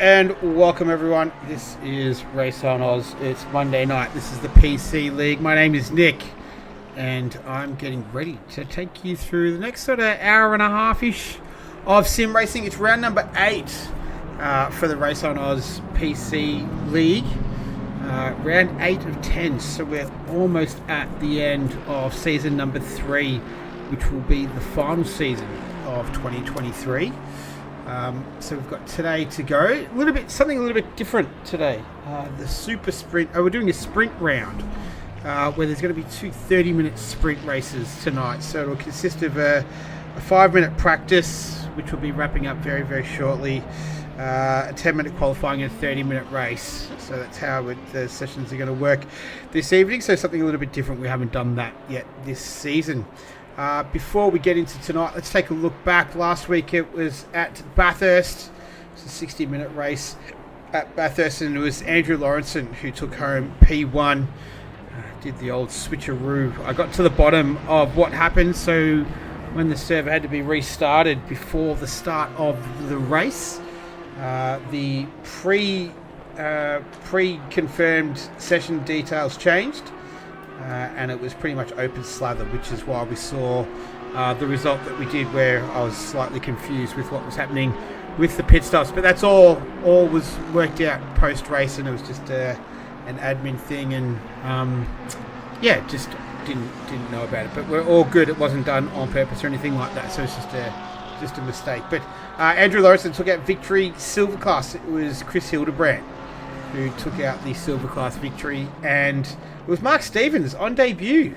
and welcome everyone. This is Race on Oz. It's Monday night. This is the PC League. My name is Nick, and I'm getting ready to take you through the next sort of hour and a half-ish of sim racing. It's round number 8 for the Race on Oz PC League. Round 8 of 10, so we're almost at the end of season number 3, which will be the final season of 2023. So we've got today to go. Something a little bit different today. The super sprint. We're doing a sprint round where there's going to be 2 30-minute sprint races tonight. So it'll consist of a 5-minute practice, which will be wrapping up very, very shortly. A 10-minute qualifying and a 30-minute race. So that's how the sessions are going to work this evening. So something a little bit different. We haven't done that yet this season. Before we get into tonight, let's take a look back. Last week it was at Bathurst. It's a 60-minute race at Bathurst, and it was Andrew Lawrenson who took home P1. Did the old switcheroo. I got to the bottom of what happened, so when the server had to be restarted before the start of the race, the pre-confirmed session details changed. And it was pretty much open slather, which is why we saw the result that we did, where I was slightly confused with what was happening with the pit stops. But that's all was worked out post-race, and it was just an admin thing, and just didn't know about it. But we're all good. It wasn't done on purpose or anything like that, so it's just a mistake. But Andrew Lawrenson took out victory silver class. It was Chris Hildebrandt who took out the silver class victory, and it was Mark Stevens on debut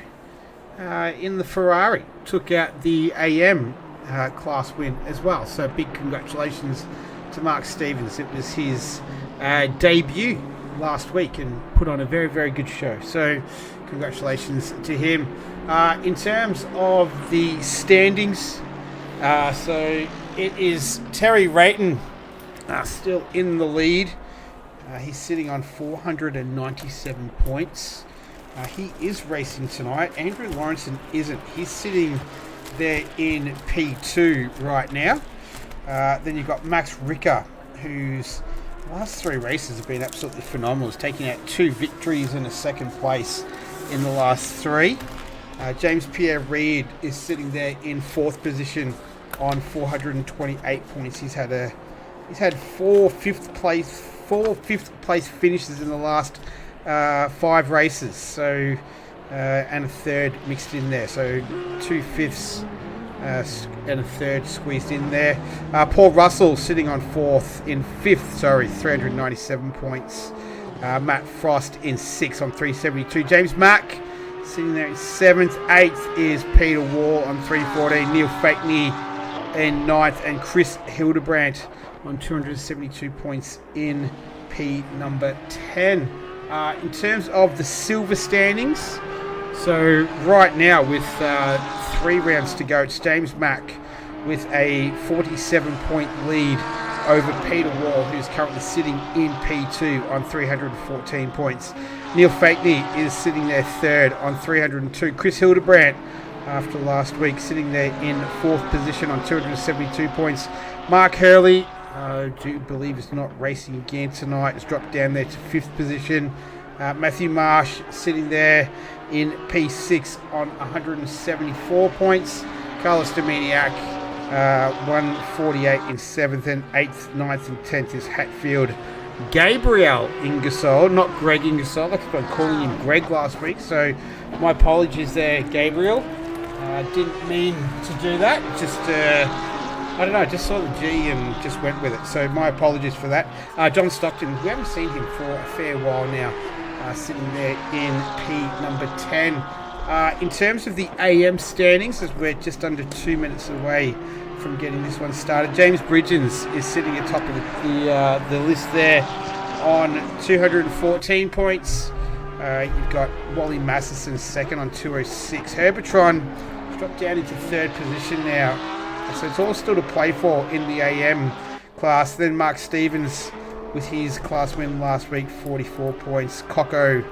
in the Ferrari, took out the AM class win as well. So big congratulations to Mark Stevens. It was his debut last week and put on a very, very good show. So congratulations to him. In terms of the standings, so it is Terry Rayton still in the lead. He's sitting on 497 points. He is racing tonight. Andrew Lawrenson isn't. He's sitting there in P2 right now. Then you've got Max Ricker, whose last 3 races have been absolutely phenomenal. He's taking out 2 victories and a 2nd place in the last 3. James Pierre Reid is sitting there in 4th position on 428 points. He's had 4 fifth place finishes in the last 5 races, so and a 3rd mixed in there, so 2 fifths and a 3rd squeezed in there. Paul Russell sitting on 4th in 5th, 397 points. Matt Frost in 6th on 372. James Mack sitting there in 7th. 8th is Peter Wall on 314. Neil Fakney in 9th, and Chris Hildebrandt on 272 points in P number 10. In terms of the silver standings, so right now with 3 rounds to go, it's James Mack with a 47-point lead over Peter Wall, who's currently sitting in P2 on 314 points. Neil Fakney is sitting there 3rd on 302. Chris Hildebrandt, after last week, sitting there in 4th position on 272 points. Mark Hurley, I do believe is not racing again tonight. It's dropped down there to 5th position. Matthew Marsh sitting there in P6 on 174 points. Carlos Dominiak, 148 in 7th, and 8th, 9th and 10th is Hatfield Gabriel Ingersoll, not Greg Ingersoll. I kept on calling him Greg last week, so my apologies there, Gabriel. Didn't mean to do that. Just I don't know, just saw the G and just went with it. So my apologies for that. John Stockton, we haven't seen him for a fair while now, sitting there in P number 10. In terms of the AM standings, as we're just under 2 minutes away from getting this one started, James Bridgens is sitting atop of the list there on 214 points. You've got Wally Masterson 2nd on 206. Herbertron has dropped down into 3rd position now. So it's all still to play for in the AM class. Then Mark Stevens with his class win last week, 44 points. Coco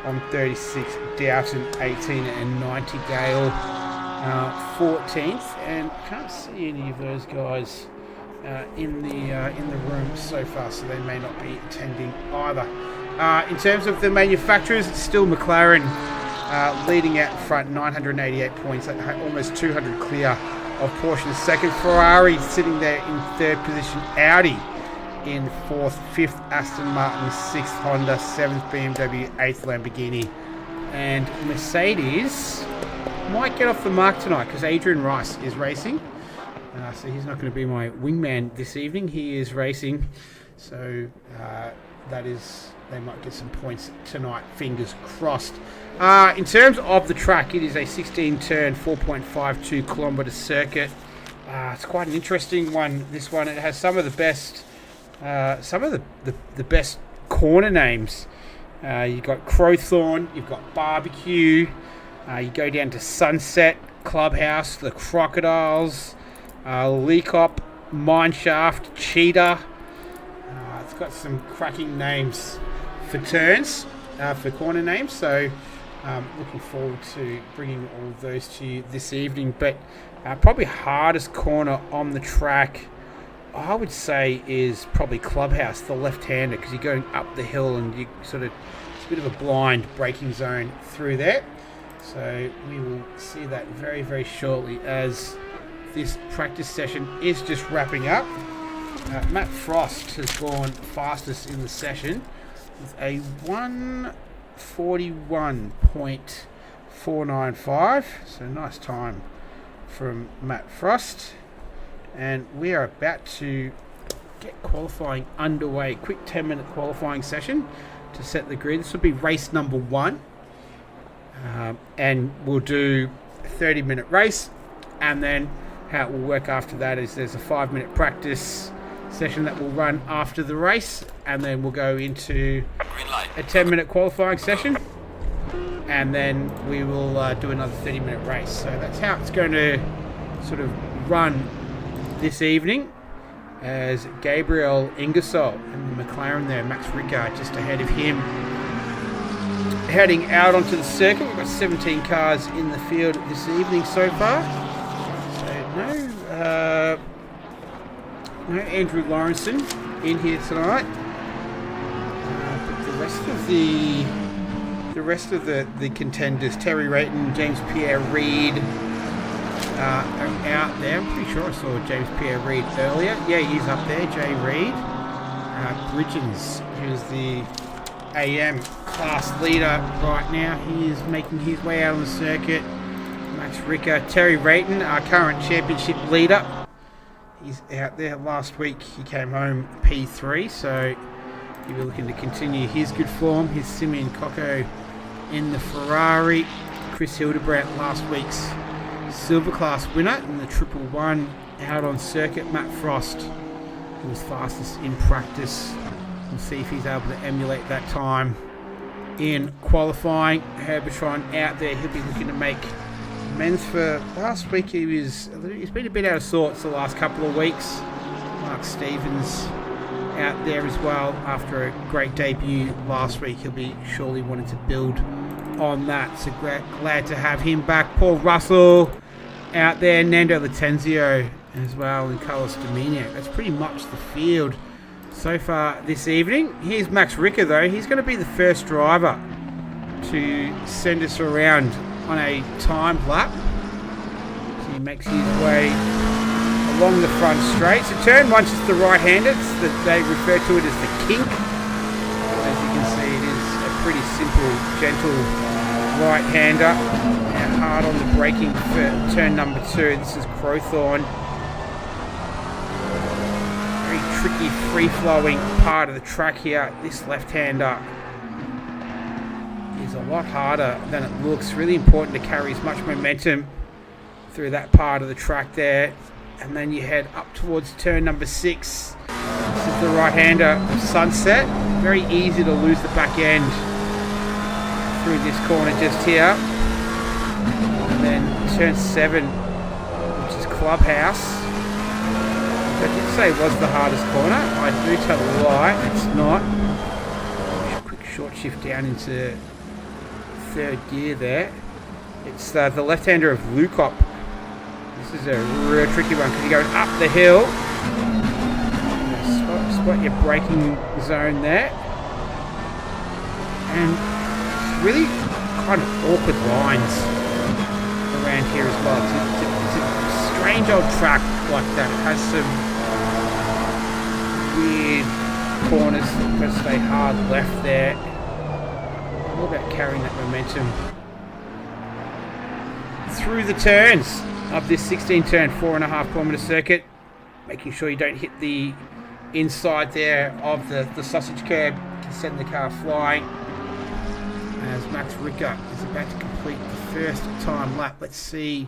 on 36. Dowton 18 and 90. Gale 14th. And I can't see any of those guys in the room so far, so they may not be attending either. In terms of the manufacturers, it's still McLaren leading out front, 988 points, almost 200 clear of Porsche. Second, Ferrari sitting there in third position. Audi in fourth, fifth Aston Martin, sixth Honda, seventh BMW, eighth Lamborghini, and Mercedes might get off the mark tonight because Adrian Rice is racing. So he's not going to be my wingman this evening. He is racing, so they might get some points tonight. Fingers crossed. In terms of the track, it is a 16-turn, 4.52 kilometre circuit. It's quite an interesting one. This one, it has some of the best corner names. You've got Crowthorne, you've got Barbecue. You go down to Sunset, Clubhouse, the Crocodiles, Leacop, Mineshaft, Cheetah. It's got some cracking names for turns, for corner names. So looking forward to bringing all of those to you this evening. But probably hardest corner on the track, I would say, is probably Clubhouse, the left-hander, because you're going up the hill and you it's a bit of a blind braking zone through there. So we will see that very, very shortly as this practice session is just wrapping up. Matt Frost has gone fastest in the session with a 1:41.495. So nice time from Matt Frost. And we are about to get qualifying underway. Quick 10-minute qualifying session to set the grid. This will be race number 1. And we'll do a 30-minute race, and then how it will work after that is there's a 5-minute practice session that will run after the race, and then we'll go into a 10-minute qualifying session, and then we will do another 30-minute race. So that's how it's going to sort of run this evening, as Gabriel Ingersoll and the McLaren there, Max Rickard just ahead of him, heading out onto the circuit. We've got 17 cars in the field this evening so far. So no Andrew Lawrenson in here tonight. But the rest of the contenders, Terry Rayton, James Pierre Reid, are out there. I'm pretty sure I saw James Pierre Reid earlier. Yeah, he's up there, Jay Reid. Bridgens, who's the AM class leader right now, he is making his way out on the circuit. Max Ricker, Terry Rayton, our current championship leader, he's out there. Last week he came home P3, so he'll be looking to continue his good form. His Simeon Cocco in the Ferrari. Chris Hildebrandt, last week's silver class winner in the 111 out on circuit. Matt Frost, who was fastest in practice. We'll see if he's able to emulate that time in qualifying. Herbertron out there. He'll be looking to make amends for last week. He's been a bit out of sorts the last couple of weeks. Mark Stevens out there as well after a great debut last week. He'll be surely wanting to build on that. So glad to have him back. Paul Russell out there. Nando Latenzio as well, and Carlos Dominic. That's pretty much the field so far this evening. Here's Max Ricker though. He's going to be the first driver to send us around on a timed lap. So he makes his way along the front straight. So turn 1's just the right-hander. They refer to it as the kink. As you can see, it is a pretty simple, gentle right-hander. And hard on the braking for turn number 2. This is Crowthorne. Tricky free-flowing part of the track here. This left-hander is a lot harder than it looks. Really important to carry as much momentum through that part of the track there. And then you head up towards turn number 6. This is the right-hander of Sunset. Very easy to lose the back end through this corner just here. And then turn 7, which is Clubhouse. I did say it was the hardest corner. I do tell a lie, it's not. Quick short shift down into 3rd gear there. It's the left-hander of Lukop. This is a real tricky one because you're going up the hill got your braking zone there. And really kind of awkward lines around here as well. It's a strange old track like that. It has some weird corners that got to stay hard left there. All about carrying that momentum through the turns of this 16 turn 4.5 kilometre circuit, making sure you don't hit the inside there of the sausage curb to send the car flying. As Max Ricker is about to complete the first time lap, let's see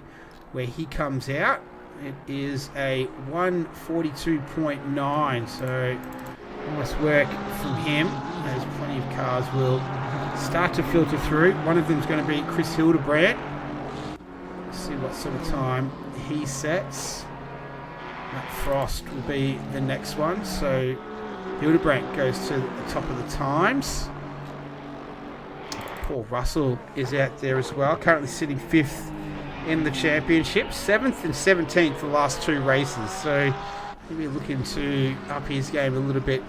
where he comes out. It is a 1:42.9, so nice work from him, as plenty of cars will start to filter through. One of them is going to be Chris Hildebrand. Let's see what sort of time he sets. Matt Frost will be the next one, so Hildebrand goes to the top of the times. Paul Russell is out there as well, currently sitting 5th in the championship, 7th and 17th the last 2 races, so he'll be looking to up his game a little bit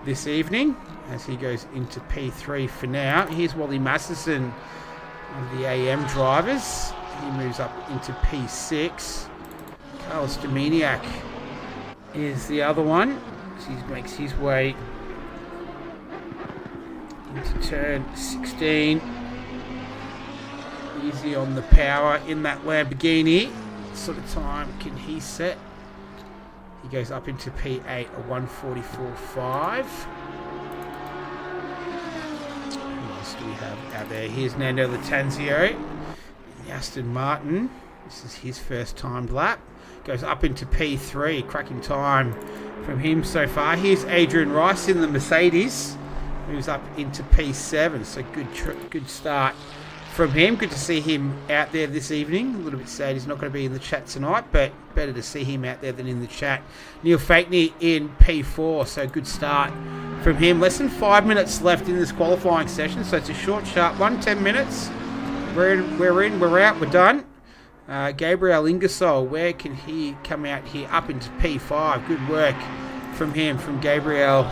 this evening as he goes into P3 for now. Here's Wally Masterson, one of the AM drivers. He moves up into P6. Carlos Dominiak is the other one. He makes his way into turn 16. Easy on the power in that Lamborghini. What sort of time can he set? He goes up into P8, a 1:44.5. Who else do we have out there? Here's Nando Latanzio, the Aston Martin. This is his first timed lap. Goes up into P3, cracking time from him so far. Here's Adrian Rice in the Mercedes. Moves up into P7, so good start from him. Good to see him out there this evening. A little bit sad he's not going to be in the chat tonight, but better to see him out there than in the chat. Neil Fakeney in P4, so good start from him. Less than 5 minutes left in this qualifying session, so it's a short, sharp one. 10 minutes. We're in, we're out, we're done. Gabriel Ingersoll, where can he come out here? Up into P5. Good work from him, from Gabriel.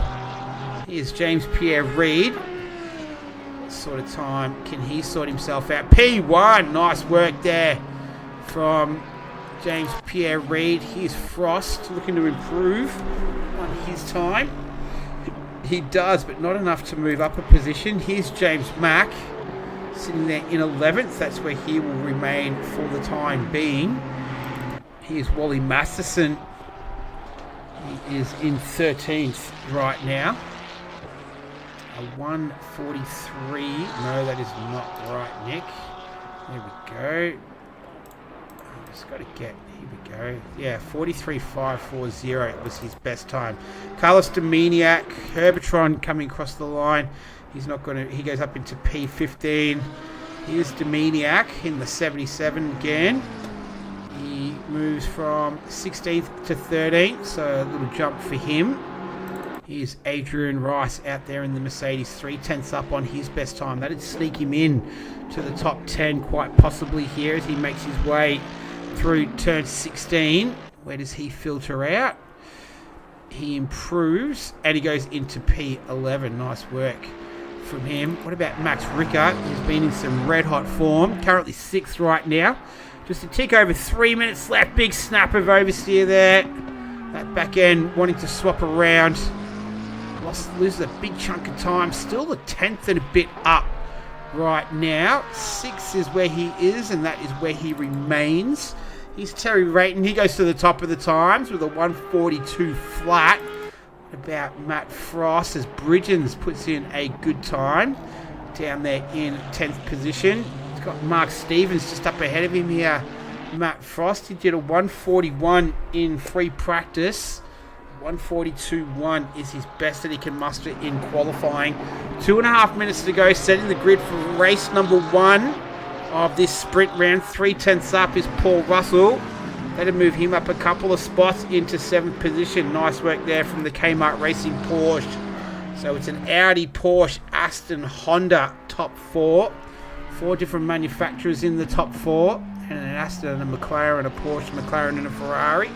Here's James Pierre Reid. What sort of time can he sort himself out? P1. Nice work there from James Pierre Reid. Here's Frost looking to improve on his time. He does, but not enough to move up a position. Here's James Mack sitting there in 11th. That's where he will remain for the time being. Here's Wally Masterson. He is in 13th right now. A 1:43. No, that is not right, Nick. There we go. I've just got to get. Here we go. Yeah, 43.540 was his best time. Carlos Dominiak, Herbertron coming across the line. He's not going to. He goes up into P15. Here's Dominiak in the 77 again. He moves from 16th to 13th, so a little jump for him. Here's Adrian Rice out there in the Mercedes, 3/10 up on his best time. That'd sneak him in to the top 10 quite possibly here as he makes his way through turn 16. Where does he filter out? He improves and he goes into P11. Nice work from him. What about Max Ricker? He's been in some red hot form. Currently 6th right now. Just a tick over 3 minutes left. Big snap of oversteer there. That back end wanting to swap around. Loses a big chunk of time. Still the 10th and a bit up right now. 6th is where he is, and that is where he remains. Here's Terry Rayton. He goes to the top of the times with a 1:42 flat. What about Matt Frost as Bridgens puts in a good time down there in 10th position. He's got Mark Stevens just up ahead of him here. Matt Frost, he did a 1:41 in free practice. 1:42.1 is his best that he can muster in qualifying. 2.5 minutes to go, setting the grid for race number 1 of this sprint round. 3/10 up is Paul Russell. That'll move him up a couple of spots into 7th position. Nice work there from the Kmart Racing Porsche. So it's an Audi, Porsche, Aston, Honda top 4. 4 different manufacturers in the top 4. And an Aston, and a McLaren, a Porsche, McLaren and a Ferrari.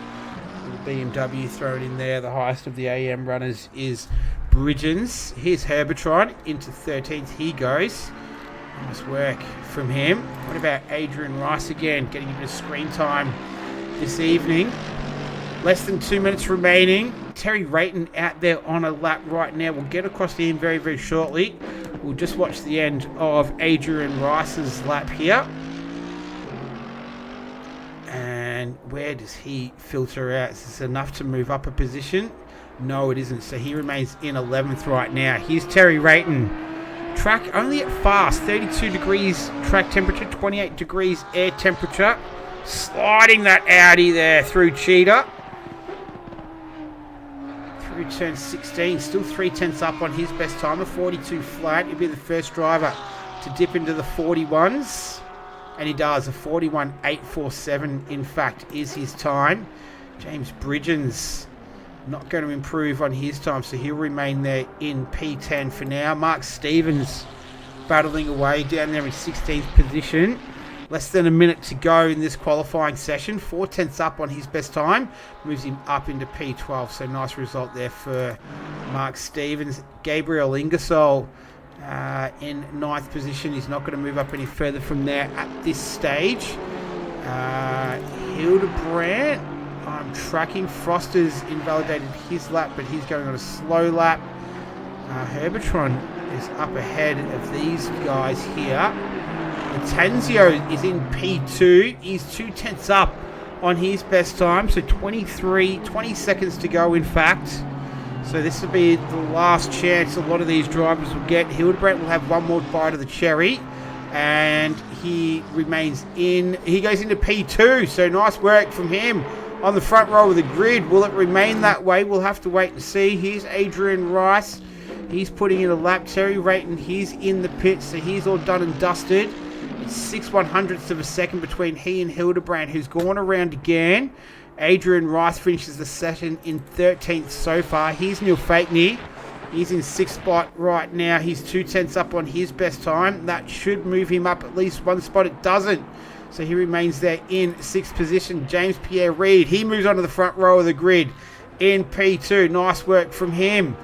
BMW thrown in there. The highest of the AM runners is Bridgens. Here's Herbertron into 13th. He goes. Nice work from him. What about Adrian Rice again? Getting a bit of screen time this evening. Less than 2 minutes remaining. Terry Rayton out there on a lap right now. We'll get across to him very, very shortly. We'll just watch the end of Adrian Rice's lap here. And where does he filter out? Is this enough to move up a position? No, it isn't. So he remains in 11th right now. Here's Terry Rayton. Track only at fast. 32 degrees track temperature, 28 degrees air temperature. Sliding that Audi there through Cheetah. Through turn 16. Still 3/10 up on his best time. A 42 flat. He'll be the first driver to dip into the 41s. And he does. A 41.847, in fact, is his time. James Bridgens not going to improve on his time, so he'll remain there in P10 for now. Mark Stevens battling away down there in 16th position. Less than a minute to go in this qualifying session. 4/10 up on his best time. Moves him up into P12, so nice result there for Mark Stevens. Gabriel Ingersoll in 9th position. He's not going to move up any further from there at this stage. Hildebrandt, I'm tracking. Froster's invalidated his lap, but he's going on a slow lap. Herbertron is up ahead of these guys here. Latanzio is in P2. He's 2/10 up on his best time, so 20 seconds to go, in fact. So this will be the last chance a lot of these drivers will get. Hildebrandt will have one more bite of the cherry, and he remains in. He goes into P2, so nice work from him on the front row of the grid. Will it remain that way? We'll have to wait and see. Here's Adrian Rice. He's putting in a lap. Terry Rayton, he's in the pits, so he's all done and dusted. It's 6/100ths of a second between he and Hildebrandt, who's gone around again. Adrian Rice finishes the session in 13th so far. Here's Neil Fakeney. He's in 6th spot right now. He's 2/10 up on his best time. That should move him up at least one spot. It doesn't. So he remains there in 6th position. James Pierre Reid, he moves onto the front row of the grid in P2. Nice work from him.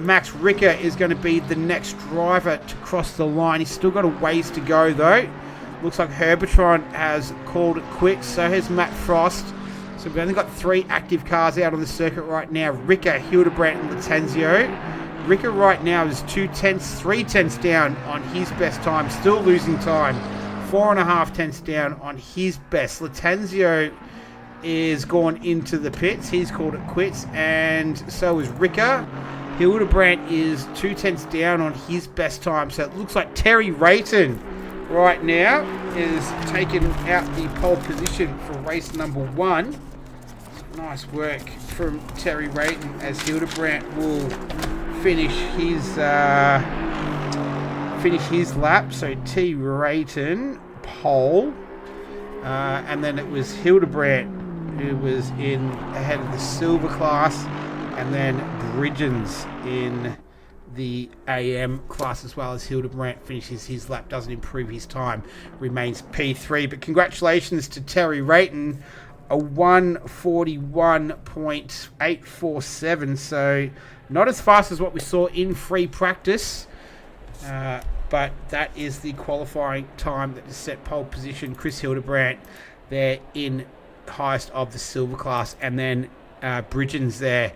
Max Ricker is going to be the next driver to cross the line. He's still got a ways to go though. Looks like Herbertron has called it quits. So has Matt Frost. So we've only got 3 active cars out on the circuit right now. Ricker, Hildebrandt and Latanzio. Ricker right now is 3/10 down on his best time. Still losing time. 4.5 down on his best. Latanzio is gone into the pits. He's called it quits. And so is Ricker. Hildebrandt is 2/10 down on his best time. So it looks like Terry Rayton right now is taking out the pole position for race number 1. Nice work from Terry Rayton as Hildebrandt will finish his lap. So T. Rayton pole, and then it was Hildebrandt who was in ahead of the silver class, and then Bridgens in the AM class as well as Hildebrandt finishes his lap, doesn't improve his time, remains P3. But congratulations to Terry Rayton, a 1:41.847, so not as fast as what we saw in free practice, but that is the qualifying time that is set pole position. Chris Hildebrandt there in highest of the silver class, and then Bridgens there,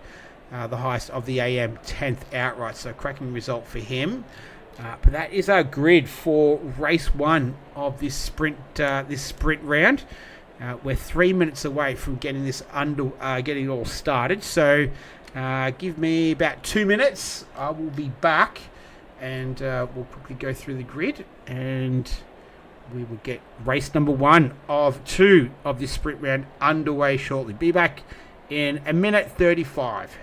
the highest of the AM, 10th outright, so cracking result for him. But that is our grid for race 1 of this sprint round. We're 3 minutes away from getting this getting it all started. So give me about 2 minutes. I will be back, and we'll quickly go through the grid, and we will get race number 1 of 2 of this sprint round underway shortly. Be back in a minute 35.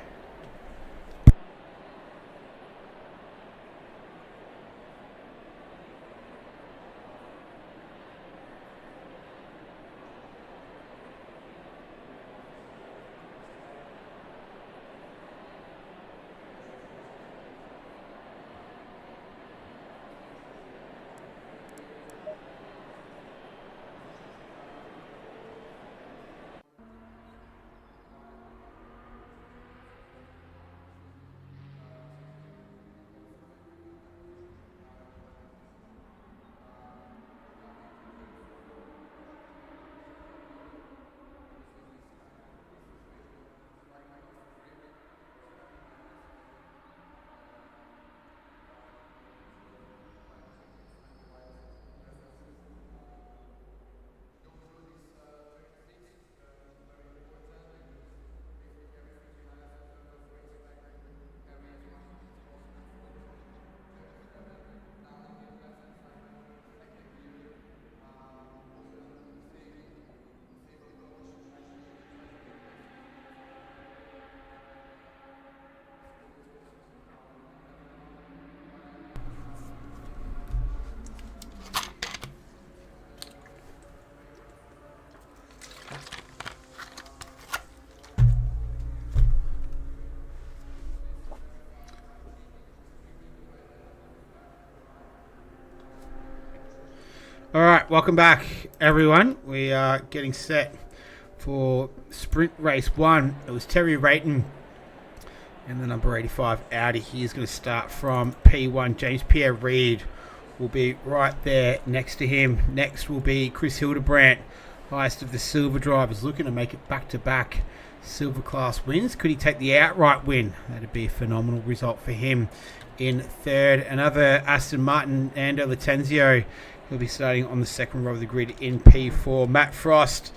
Alright, welcome back everyone. We are getting set for sprint race 1. It was Terry Rayton and the number 85 Audi. He is going to start from P1. James Pierre Reid will be right there next to him. Next will be Chris Hildebrandt, highest of the silver drivers, looking to make it back-to-back silver class wins. Could he take the outright win? That'd be a phenomenal result for him. In third, another Aston Martin, Nando Latenzio. He'll be starting on the second row of the grid in P4. Matt Frost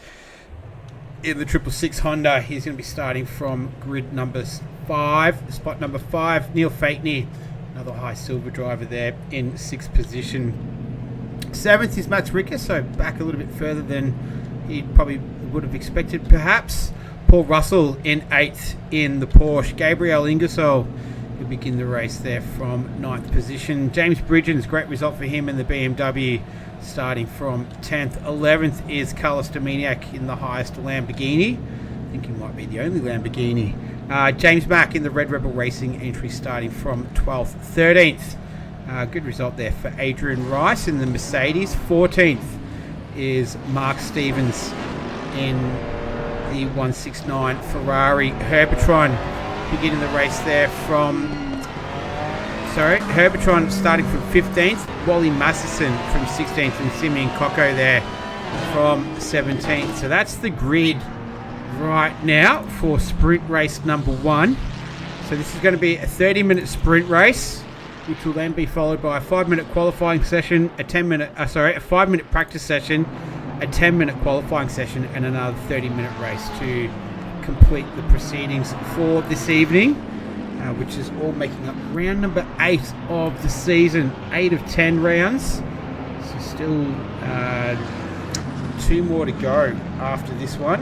in the 666 Honda. He's going to be starting from grid number 5, spot number 5. Neil Fateney, another high silver driver there in 6th position. 7th is Mats Ricker, so back a little bit further than he probably would have expected perhaps. Paul Russell in 8th in the Porsche. Gabriel Ingersoll will begin the race there from 9th position. James Bridgens, great result for him in the BMW, starting from 10th. 11th is Carlos Dominiak in the highest Lamborghini. I think he might be the only Lamborghini. James Mack in the Red Rebel Racing entry, starting from 12th. 13th, good result there for Adrian Rice in the Mercedes. 14th is Mark Stevens in the 169 Ferrari. Beginning the race there from... Herbertron starting from 15th. Wally Masterson from 16th. And Simeon Coco there from 17th. So that's the grid right now for sprint race number 1. So this is going to be a 30-minute sprint race, which will then be followed by a 5-minute qualifying session, a 5-minute practice session, a 10-minute qualifying session, and another 30-minute race to complete the proceedings for this evening, which is all making up round number 8 of the season. 8 of 10 rounds. So still 2 more to go after this one.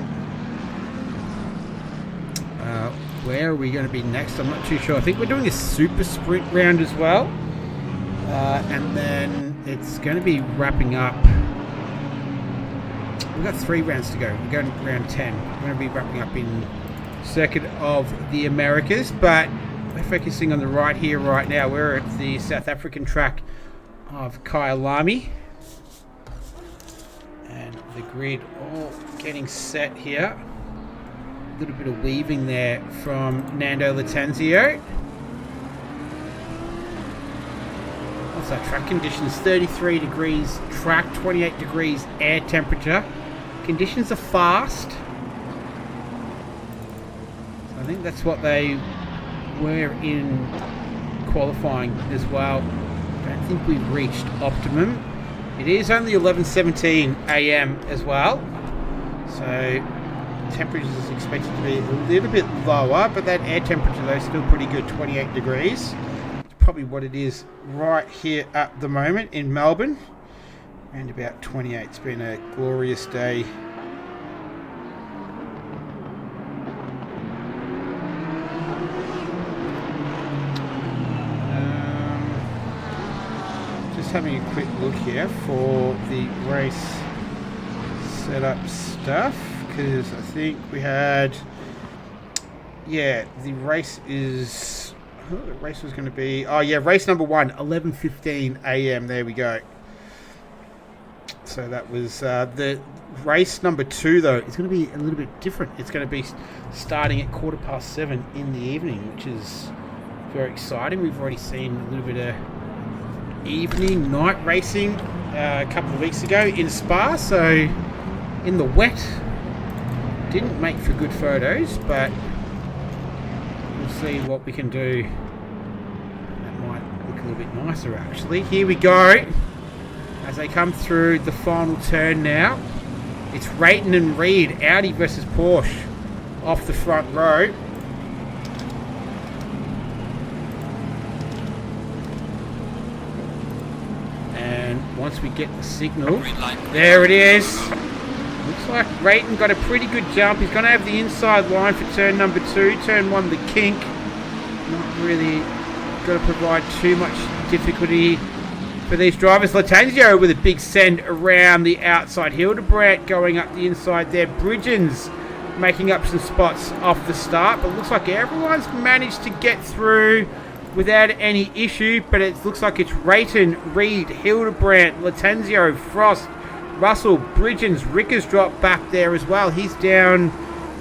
Where are we going to be next? I'm not too sure. I think we're doing a super sprint round as well. And then it's going to be wrapping up. We've got 3 rounds to go. We're going to round 10. We're going to be wrapping up in Circuit of the Americas, but we're focusing on the right here, right now. We're at the South African track of Kyalami. And the grid all getting set here. A little bit of weaving there from Nando Latenzio. What's our track conditions? 33 degrees track, 28 degrees air temperature. Conditions are fast. So I think that's what they were in qualifying as well. I don't think we've reached optimum. It is only 11:17 a.m. as well. So temperature is expected to be a little bit lower, but that air temperature though is still pretty good, 28 degrees. It's probably what it is right here at the moment in Melbourne. And about 28. It's been a glorious day. Just having a quick look here for the race setup stuff, because I think we had, the race is, the race was going to be, race number 1, 11:15 a.m. There we go. So that was the race number 2, though. It's going to be a little bit different. It's going to be starting at 7:15 in the evening, which is very exciting. We've already seen a little bit of evening, night racing a couple of weeks ago in Spa. So in the wet, didn't make for good photos, but we'll see what we can do. That might look a little bit nicer, actually. Here we go. As they come through the final turn now, it's Rayton and Reid, Audi versus Porsche, off the front row. And once we get the signal, there it is. Looks like Rayton got a pretty good jump. He's going to have the inside line for turn number 2. Turn 1, the kink. Not really going to provide too much difficulty for these drivers. Latenzio with a big send around the outside. Hildebrandt going up the inside there. Bridgens making up some spots off the start, but looks like everyone's managed to get through without any issue, but it looks like it's Rayton, Reed, Hildebrandt, Latenzio, Frost, Russell, Bridgens. Ricker's dropped back there as well. He's down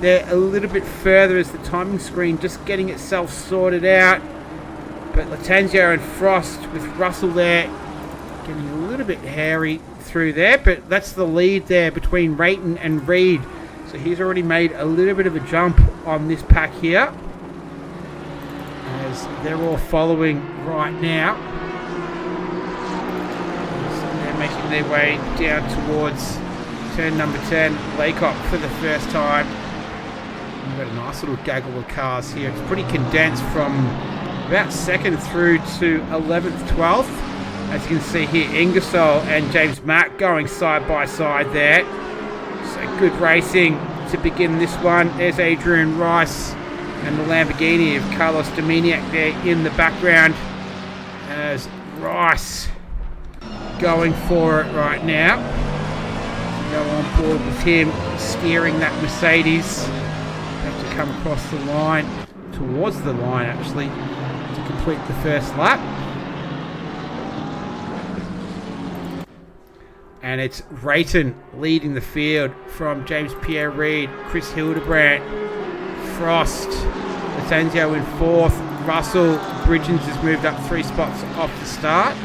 there a little bit further as the timing screen just getting itself sorted out. But Latenzio and Frost with Russell there getting a little bit hairy through there, but that's the lead there between Rayton and Reed. So he's already made a little bit of a jump on this pack here, as they're all following right now. So they're making their way down towards turn number 10, Laycock for the first time. We've got a nice little gaggle of cars here. It's pretty condensed from about 2nd through to 11th, 12th. As you can see here, Ingersoll and James Mack going side by side there. So good racing to begin this one. There's Adrian Rice and the Lamborghini of Carlos Dominiak there in the background, as Rice going for it right now. Go on board with him steering that Mercedes. Have to come across the line, towards the line actually, to complete the first lap. And it's Rayton leading the field from James Pierre Reid, Chris Hildebrandt, Frost, Latenzio in 4th, Russell, Bridgens has moved up 3 spots off the start.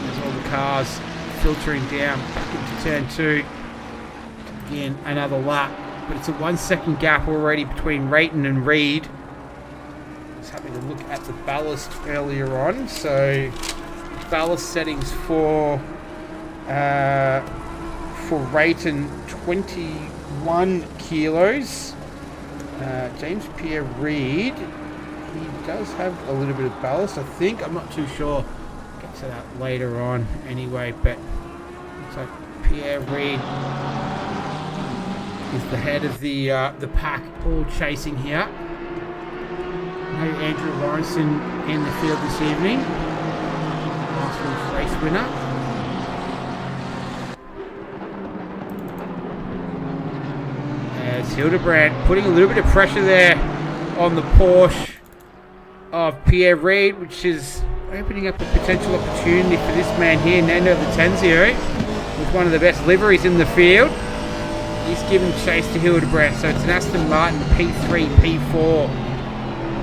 There's all the cars filtering down back into turn 2. Again, another lap, but it's a 1 second gap already between Rayton and Reid. Just having a look at the ballast earlier on. So ballast settings for Rayton, 21 kilos. James Pierre Reid, he does have a little bit of ballast, I think. I'm not too sure. Get to that later on anyway, but looks like Pierre Reid is the head of the pack, all chasing here. No Andrew Lawrenson in the field this evening. Last week's race winner. Hildebrandt putting a little bit of pressure there on the Porsche of Pierre Reid, which is opening up a potential opportunity for this man here, Nando Latenzio, with one of the best liveries in the field. He's given chase to Hildebrandt, so it's an Aston Martin P3, P4.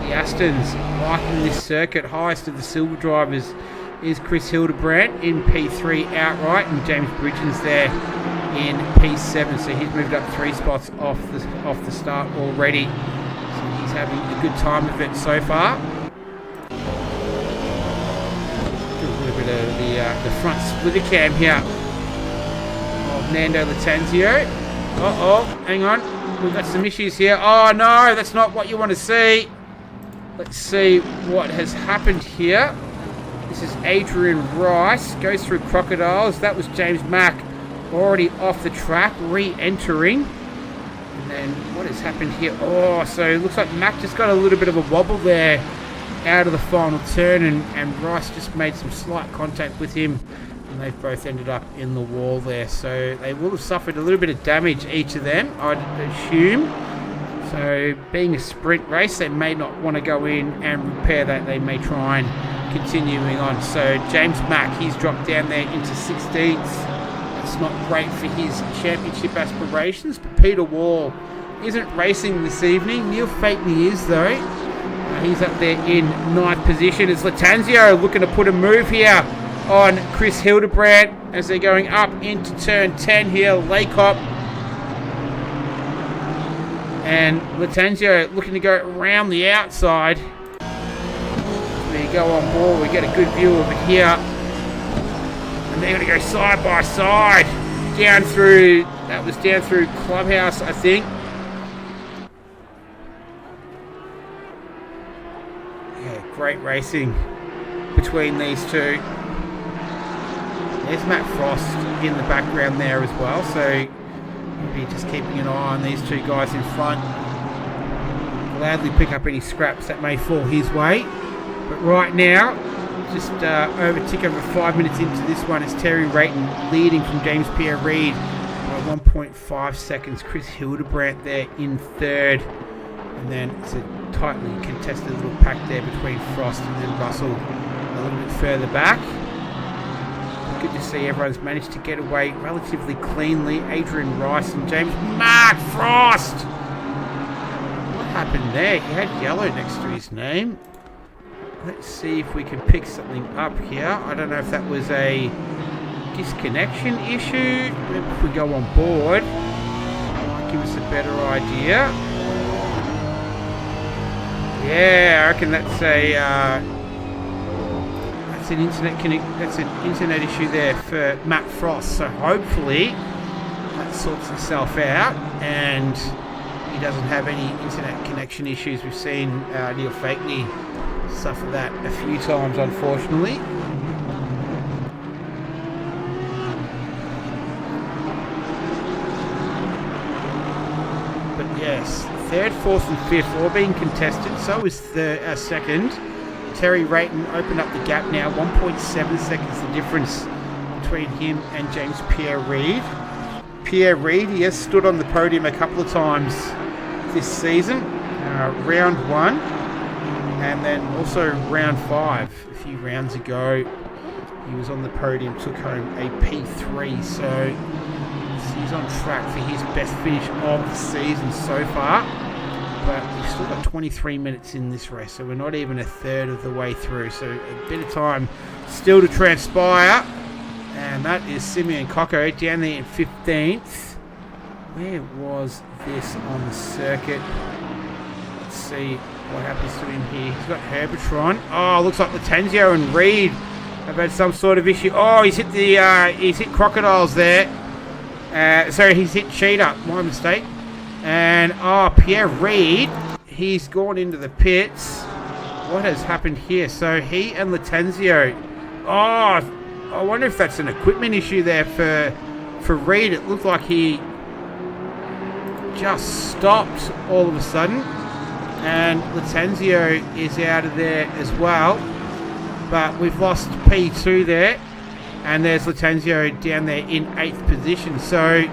The Astons liking this circuit. Highest of the silver drivers is Chris Hildebrandt in P3 outright, and James Bridgens there in P7, so he's moved up 3 spots off the start already. So he's having a good time of it so far. Do a little bit of the front splitter cam here of Nando Latenzio. Hang on, we've got some issues here. Oh no, that's not what you want to see. Let's see what has happened here. This is Adrian Rice, goes through Crocodiles. That was James Mack, already off the track, re-entering. And then what has happened here? Oh, so it looks like Mack just got a little bit of a wobble there out of the final turn, and Rice just made some slight contact with him, and they've both ended up in the wall there. So they will have suffered a little bit of damage, each of them, I'd assume. So being a sprint race, they may not want to go in and repair that. They may try and continuing on. So James Mack, he's dropped down there into 16th. It's not great for his championship aspirations, but Peter Wall isn't racing this evening. Neil Fakeney is though. He's up there in 9th position. It's Latenzio looking to put a move here on Chris Hildebrandt as they're going up into turn 10 here, Laycock. And Latenzio looking to go around the outside. There you go on board. We get a good view of it here. And they're going to go side by side down through Clubhouse, I think. Yeah, great racing between these two. There's Matt Frost in the background there as well, so maybe just keeping an eye on these two guys in front. Gladly pick up any scraps that may fall his way. But right now, just over 5 minutes into this one, it's Terry Rayton leading from James Pierre Reid by 1.5 seconds. Chris Hildebrandt there in 3rd. And then it's a tightly contested little pack there between Frost and then Russell a little bit further back. Good to see everyone's managed to get away relatively cleanly. Adrian Rice and James Mark Frost. What happened there? He had yellow next to his name. Let's see if we can pick something up here. I don't know if that was a disconnection issue. Maybe if we go on board, it might give us a better idea. Yeah, I reckon that's an internet issue there for Matt Frost. So hopefully that sorts itself out and he doesn't have any internet connection issues. We've seen Neil Fakeney suffer that a few times, unfortunately. But yes, third, fourth and fifth all being contested. So is second. Terry Rayton opened up the gap now. 1.7 seconds the difference between him and James Pierre-Reid. Pierre-Reid, he has stood on the podium a couple of times this season. Round 1 and then also round 5. A few rounds ago, he was on the podium, took home a P3. So he's on track for his best finish of the season so far. But we've still got 23 minutes in this race, so we're not even a third of the way through. So a bit of time still to transpire. And that is Simeon Coco down there in 15th. Where was this on the circuit? Let's see what happens to him here. He's got Herbertron. Oh, looks like Latenzio and Reed have had some sort of issue. Oh, he's hit Crocodiles there. Sorry, he's hit Cheetah. My mistake. And Pierre-Reid, he's gone into the pits. What has happened here? So he and Latenzio. Oh, I wonder if that's an equipment issue there for Reid. It looked like he just stopped all of a sudden. And Latenzio is out of there as well. But we've lost P2 there. And there's Latenzio down there in 8th position. So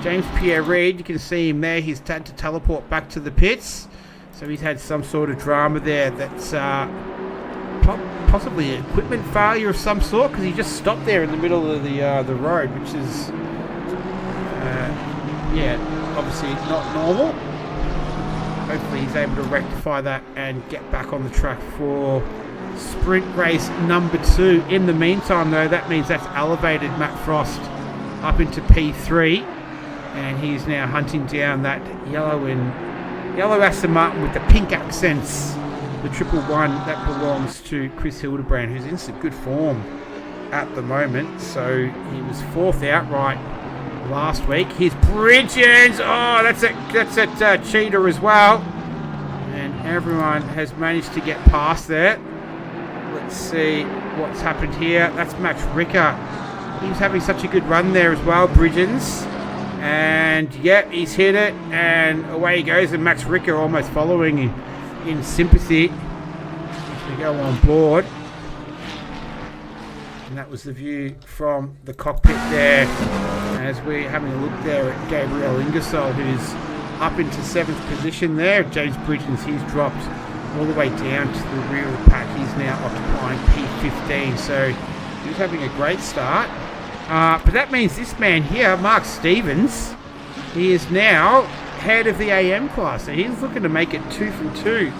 James Pierre-Reid, you can see him there. He's had to teleport back to the pits. So he's had some sort of drama there that's possibly an equipment failure of some sort, because he just stopped there in the middle of the road, which is, obviously not normal. Hopefully he's able to rectify that and get back on the track for sprint race number 2. In the meantime, though, that means that's elevated Matt Frost up into P3. And he's now hunting down that yellow Aston Martin with the pink accents, the 111 that belongs to Chris Hildebrand, who's in some good form at the moment. So he was 4th outright last week. Here's Bridgens. Oh, that's a cheater as well. And everyone has managed to get past there. Let's see what's happened here. That's Max Ricker. He was having such a good run there as well, Bridgens. And yep, he's hit it, and away he goes. And Max Ricker almost following in sympathy as we go on board. And that was the view from the cockpit there, as we're having a look there at Gabriel Ingersoll, who's up into 7th position there. James Bridgens, he's dropped all the way down to the rear of the pack. He's now occupying P15, so he's having a great start. But that means this man here, Mark Stevens, he is now head of the AM class. So he's looking to make it 2 from 2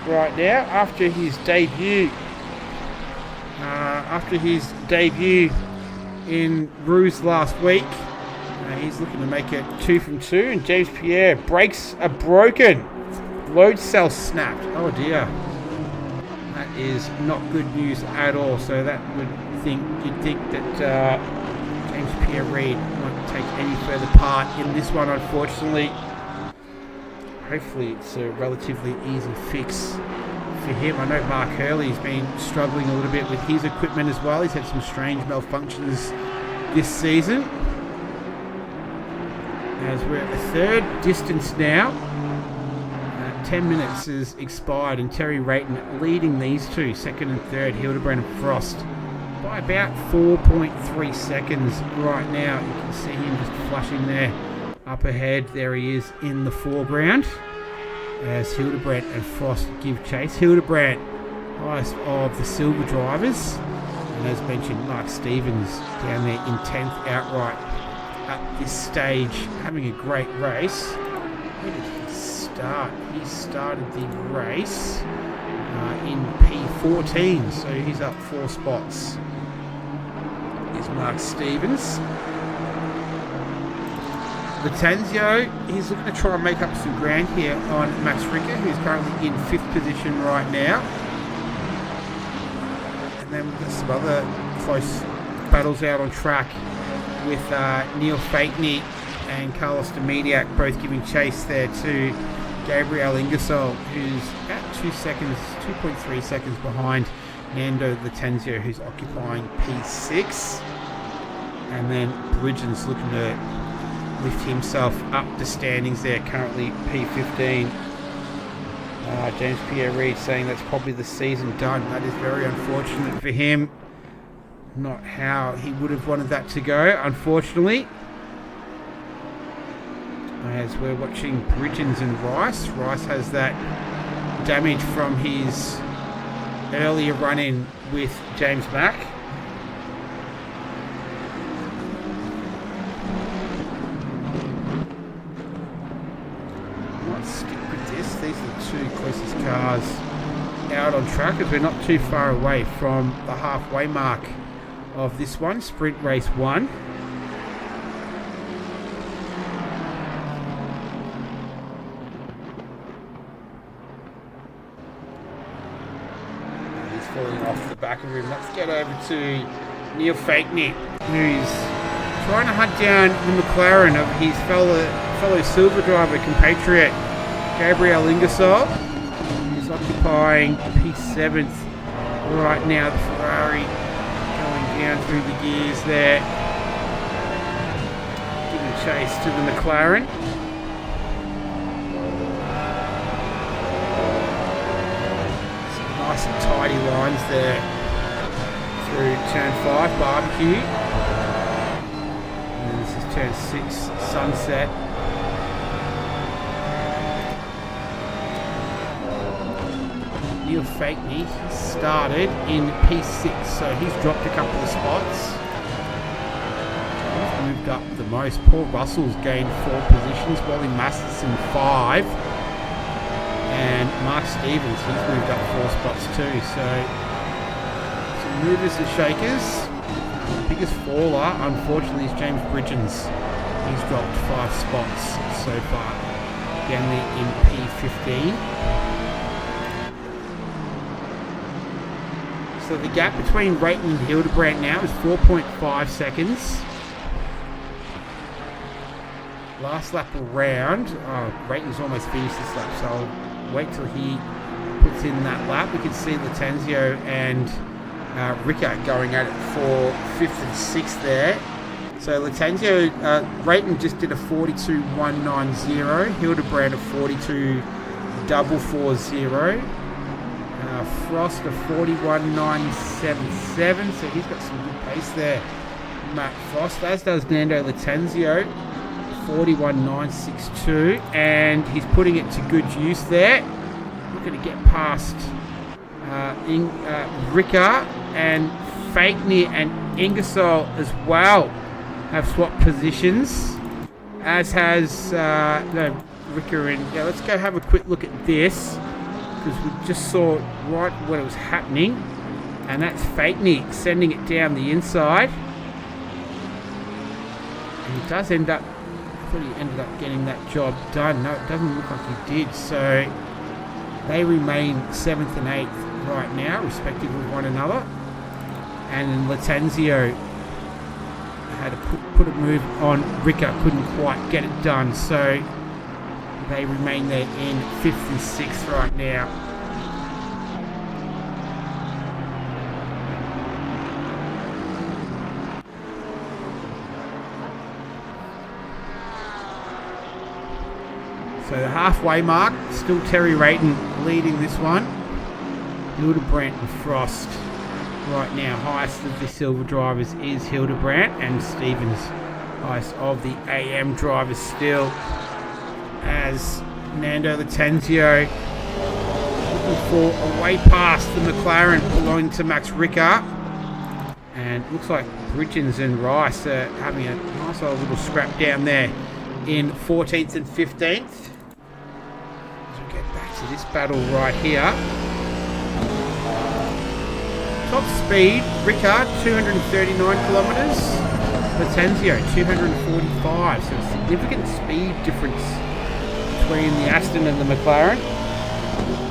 right now after his debut. In Rouge last week. He's looking to make it 2 from 2. And James Pierre breaks a broken load cell snapped. Oh dear. That is not good news at all. So that you'd think that James Pierre-Reid won't take any further part in this one, unfortunately. Hopefully it's a relatively easy fix for him. I know Mark Hurley's been struggling a little bit with his equipment as well. He's had some strange malfunctions this season. As we're at the 3rd distance now. 10 minutes has expired, and Terry Rayton leading these two, 2nd and 3rd, Hildebrand and Frost, by about 4.3 seconds right now. You can see him just flushing there up ahead. There he is in the foreground. as Hildebrandt and Frost give chase. Hildebrandt, highest of the silver drivers. And as mentioned, Mark Stevens down there in 10th outright at this stage, having a great race. Where did he start? He started the race in P14, so he's up 4 spots. Here's Mark Stevens. Latanzio, he's looking to try and make up some ground here on Max Ricker, who's currently in 5th position right now. And then we've got some other close battles out on track with Neil Fakeney and Carlos Dominiak both giving chase there to Gabriel Ingersoll, who's at 2.3 seconds behind Nando Latanzio, who's occupying P6. And then Bridgens looking to lift himself up the standings there, currently P15. James Pierre-Reid saying that's probably the season done. That is very unfortunate for him. Not how he would have wanted that to go, unfortunately. As we're watching Bridgens and Rice. Rice has that damage from his earlier run-in with James Mack. Might stick with this. These are the 2 closest cars out on track, as we're not too far away from the halfway mark of this one, Sprint Race 1. He's falling off the back of him. Let's get over to Neil Fakeney, who's trying to hunt down the McLaren of his fellow silver driver compatriot Gabriel Ingersoll. He's occupying P7th right now. The Ferrari going down through the gears there, giving chase to the McLaren. Some nice and tidy lines there through turn 5, Barbecue. And this is turn 6, Sunset. Neil Fakeney started in P6, so he's dropped a couple of spots. He's moved up the most. Paul Russell's gained 4 positions, Wally Masterson 5, and Mark Stevens, he's moved up 4 spots too. So some movers and shakers. The biggest faller, unfortunately, is James Bridgens. He's dropped 5 spots so far, down there in P15. So the gap between Rayton and Hildebrandt now is 4.5 seconds. Last lap around. Rayton's almost finished this lap, so I'll wait till he puts in that lap. We can see Latanzio and Ricker going at it for 5th and 6th there. So Latanzio, Rayton just did a 42.190, Hildebrandt a 42.440. Frost a 41.977, so he's got some good pace there, Matt Frost, as does Nando Latanzio, 41.962, and he's putting it to good use there. Looking to get past Ricker, and Fakeney and Ingersoll as well have swapped positions, as has Ricker and... Yeah, let's go have a quick look at this, because we just saw right when it was happening, and that's Fakeney sending it down the inside, and he does end up... I thought he ended up getting that job done. No, it doesn't look like he did. So they remain 7th and 8th right now, respective of one another, and then Latanzio had to put a move on Ricker, couldn't quite get it done, so they remain there in 5th and 6th right now. So the halfway mark, still Terry Rayton leading this one. Hildebrandt and Frost right now. Highest of the silver drivers is Hildebrandt, and Stevens highest of the AM drivers still, as Nando Latenzio looking for a way past the McLaren belonging to Max Ricker. And looks like Bridgens and Rice are having a nice old little scrap down there in 14th and 15th. As we get back to this battle right here. Top speed, Ricker 239 kilometres, Latenzio 245, so a significant speed difference between the Aston and the McLaren.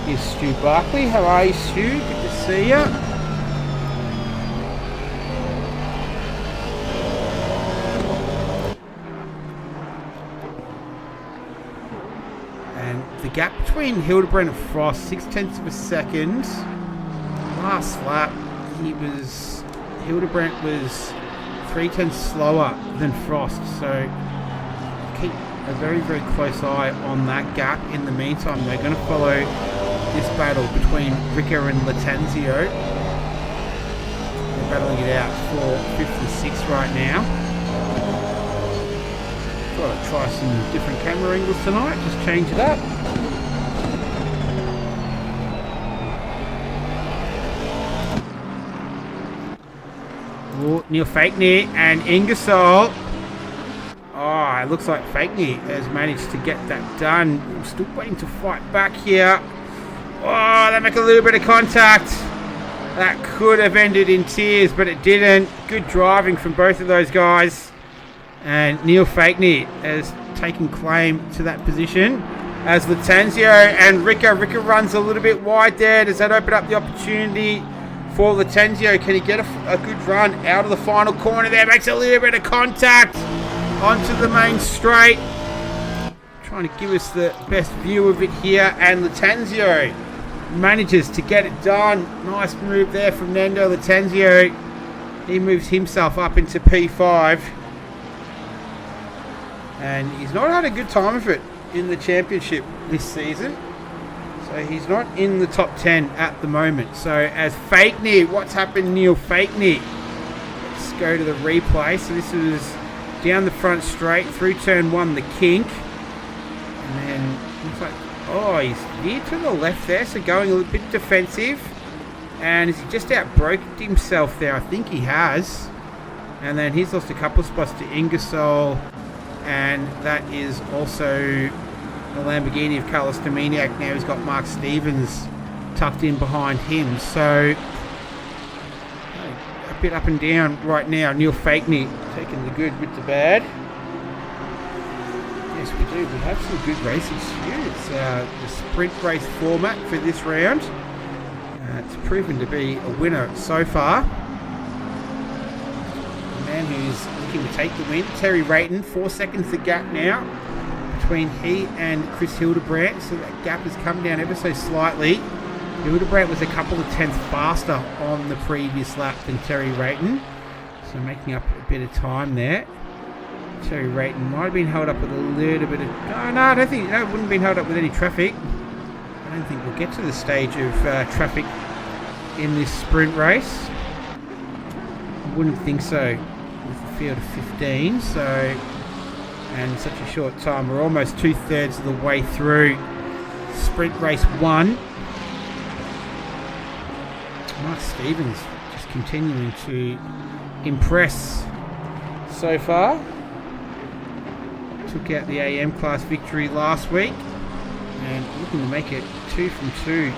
Here's Stu Barkley. How are you, Stu? Good to see you. And the gap between Hildebrand and Frost, 0.6 of a second. Last lap, Hildebrand was 0.3 slower than Frost, so keep a very, very close eye on that gap. In the meantime, they're going to follow this battle between Ricker and Latenzio. They're battling it out for 5th and 6th right now. Thought I'd try some different camera angles tonight, just change it up. Neil Fakeney and Ingersoll. Oh, it looks like Fakeney has managed to get that done. I'm still waiting to fight back here. Oh, they make a little bit of contact. That could have ended in tears, but it didn't. Good driving from both of those guys. And Neil Fakeney has taken claim to that position. As Latenzio and Ricker runs a little bit wide there. Does that open up the opportunity for Latenzio? Can he get a good run out of the final corner there? Makes a little bit of contact onto the main straight. Trying to give us the best view of it here. And Latenzio manages to get it done. Nice move there from Nando Latenzio. He moves himself up into P5. And he's not had a good time of it in the championship this season. So he's not in the top 10 at the moment. So as Fakeney, what's happened, Neil Fakeney? Let's go to the replay. So this was down the front straight through turn 1, the kink. And then looks like, oh, he's veered to the left there, so going a little bit defensive. And has he just outbroked himself there? I think he has. And then he's lost a couple of spots to Ingersoll. And that is also the Lamborghini of Carlos Dominiak. Now he's got Mark Stevens tucked in behind him. So a bit up and down right now. Neil Fakeney taking the good with the bad. Yes, we do. We have some good races here. It's the sprint race format for this round. It's proven to be a winner so far. The man who's looking to take the win, Terry Rayton, 4 seconds the gap now between he and Chris Hildebrandt, so that gap has come down ever so slightly. Hildebrandt was a couple of tenths faster on the previous lap than Terry Rayton, so making up a bit of time there. Terry Rayton might have been held up with a little bit of... No, I don't think... No, it wouldn't have been held up with any traffic. I don't think we'll get to the stage of traffic in this sprint race. I wouldn't think so with the field of 15, so... And such a short time. We're almost 2/3 of the way through sprint race 1. Mark Stevens just continuing to impress so far. Took out the AM class victory last week and looking to make it 2 from 2.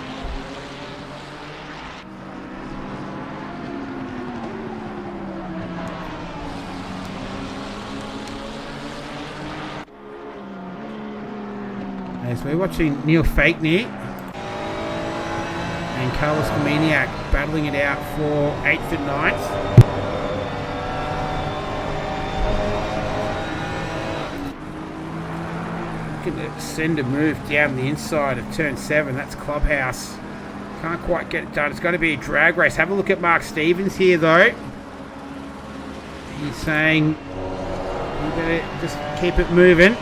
As we're watching Neil Fakeney and Carlos Dominiak battling it out for 8th and 9th. Looking to send a move down the inside of turn 7. That's Clubhouse. Can't quite get it done. It's going to be a drag race. Have a look at Mark Stevens here, though. He's saying, you better just keep it moving.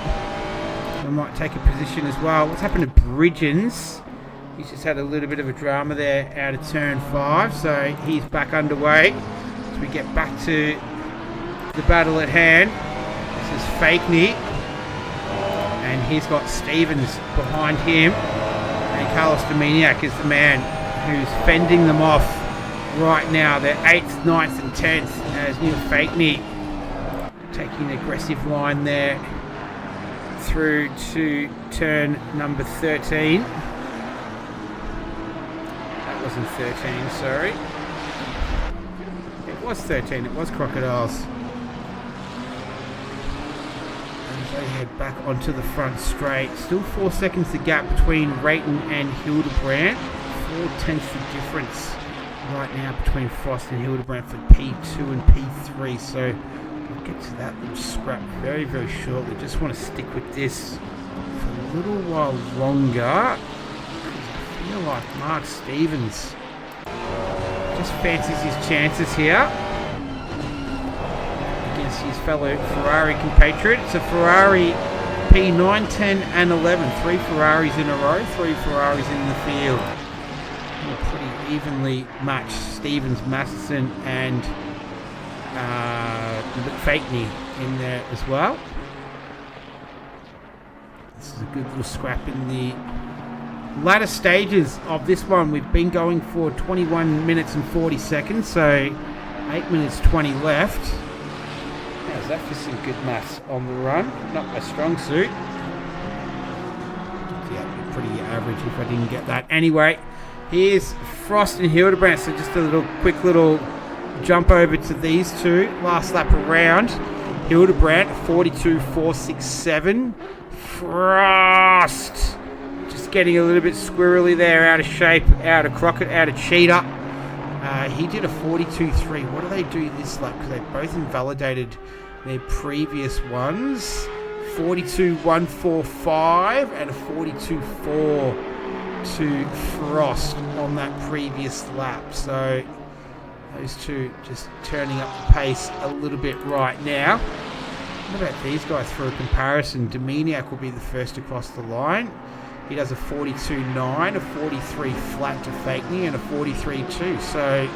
We might take a position as well. What's happened to Bridgens? He's just had a little bit of a drama there out of turn 5, so he's back underway. As we get back to the battle at hand. This is Fakeney and he's got Stevens behind him, and Carlos Dominiak is the man who's fending them off right now. They're 8th, 9th and 10th as Neil Fakeney taking an aggressive line there through to turn number 13. That wasn't 13, sorry. It was 13, it was Crocodiles. They head back onto the front straight. Still 4 seconds the gap between Rayton and Hildebrandt. 4/10 the difference right now between Frost and Hildebrandt for P2 and P3. So we'll get to that little scrap very, very shortly. Just want to stick with this for a little while longer, because I feel like Mark Stevens just fancies his chances here his fellow Ferrari compatriot. It's a Ferrari P9, 10 and 11. 3 Ferraris in a row, 3 Ferraris in the field. And pretty evenly matched Stevens, Masterson and Fakeney in there as well. This is a good little scrap in the latter stages of this one. We've been going for 21 minutes and 40 seconds, so 8 minutes 20 left. How's that for some good maths on the run? Not my strong suit. Yeah, pretty average if I didn't get that. Anyway, here's Frost and Hildebrandt. So just a quick little jump over to these two. Last lap around. Hildebrandt 42.467. Frost just getting a little bit squirrely there, out of shape, out of Crockett, out of Cheetah. He did a 42.3. What do they do this lap? Because they both invalidated their previous ones. 42.145 and a 42.4 to Frost on that previous lap. So those two just turning up the pace a little bit right now. What about these guys for a comparison? Dominiak will be the first across the line. He does a 42.9, a 43 flat to Fakeney, and a 43.2. So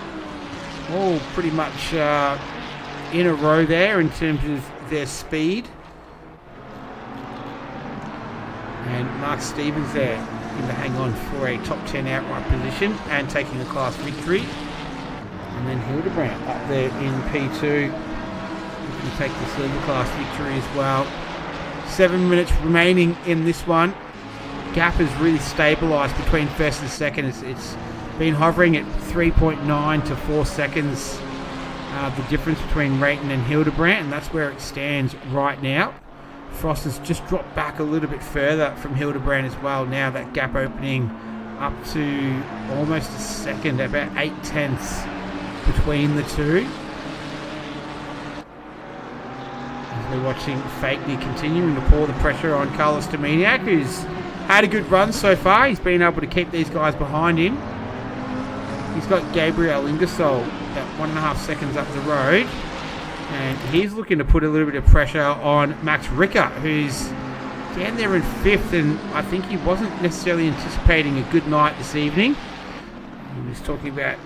all pretty much in a row there in terms of their speed. And Mark Stevens there in the hang on for a top 10 outright position and taking a class victory. And then Hildebrandt up there in P2. He can take the silver class victory as well. 7 minutes remaining in this one. Gap has really stabilised between first and second. It's been hovering at 3.9 to 4 seconds. The difference between Rayton and Hildebrandt, and that's where it stands right now. Frost has just dropped back a little bit further from Hildebrandt as well. Now that gap opening up to almost a second, about 8/10 between the two. As we're watching Fakeney continuing to pour the pressure on Carlos Dominiak, who's had a good run so far. He's been able to keep these guys behind him. He's got Gabriel Ingersoll about 1.5 seconds up the road. And he's looking to put a little bit of pressure on Max Ricker, who's down there in 5th. And I think he wasn't necessarily anticipating a good night this evening. He was talking about,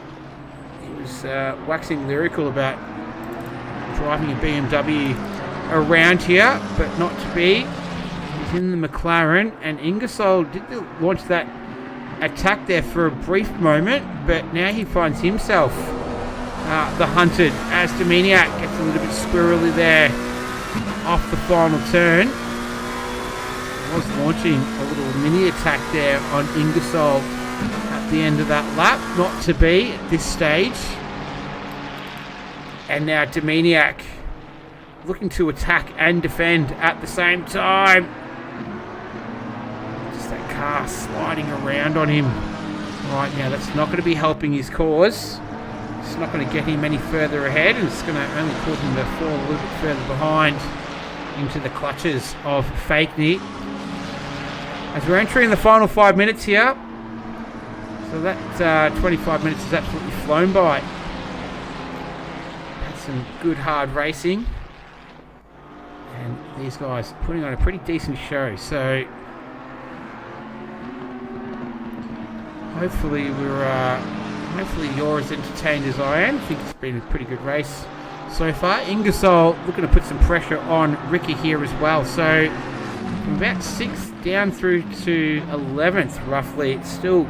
he was waxing lyrical about driving a BMW around here, but not to be. He's in the McLaren, and Ingersoll did launch that attack there for a brief moment, but now he finds himself the hunted as Dominiak gets a little bit squirrely there off the final turn. Was launching a little mini attack there on Ingersoll at the end of that lap, not to be at this stage. And now Dominiak looking to attack and defend at the same time. Just that car sliding around on him right now. That's not going to be helping his cause. It's not going to get him any further ahead, and it's going to only cause him to fall a little bit further behind into the clutches of Fakeney. As we're entering the final 5 minutes here, so that 25 minutes has absolutely flown by. Had some good hard racing, and these guys putting on a pretty decent show. So hopefully hopefully you're as entertained as I am. I think it's been a pretty good race so far. Ingersoll looking to put some pressure on Ricky here as well. So from about 6th down through to 11th, roughly. It's still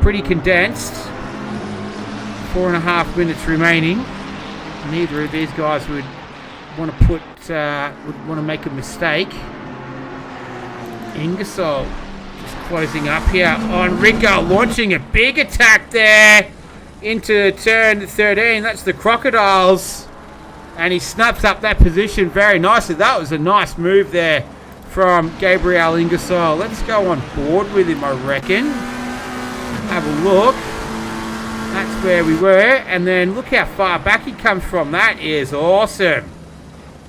pretty condensed. 4.5 minutes remaining. Neither of these guys would want to make a mistake. Ingersoll just closing up here on Ricker, launching a big attack there into turn 13. That's the Crocodiles. And he snaps up that position very nicely. That was a nice move there from Gabriel Ingersoll. Let's go on board with him, I reckon. Have a look. That's where we were. And then look how far back he comes from. That is awesome.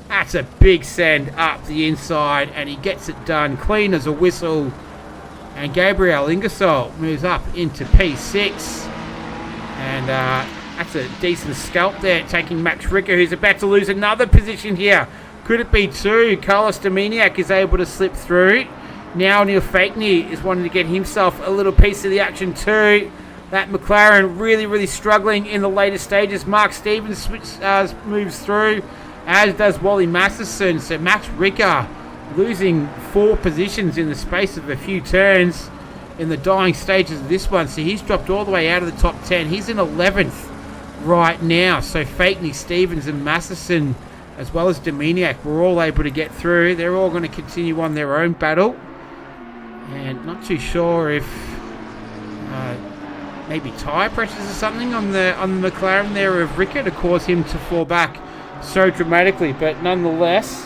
That's a big send up the inside. And he gets it done clean as a whistle. And Gabriel Ingersoll moves up into P6. And that's a decent scalp there, taking Max Ricker, who's about to lose another position here. Could it be two? Carlos Dominiak is able to slip through. Now Neil Fakeney is wanting to get himself a little piece of the action too. That McLaren really struggling in the later stages. Mark Stevens moves through, as does Wally Masterson. So Max Ricker losing 4 positions in the space of a few turns in the dying stages of this one. So he's dropped all the way out of the top 10. He's in 11th right now. So Fakeney, Stevens and Masterson, as well as Dominiak, were all able to get through. They're all going to continue on their own battle. And not too sure if maybe tyre pressures or something on the McLaren there of Ricker to cause him to fall back so dramatically. But nonetheless,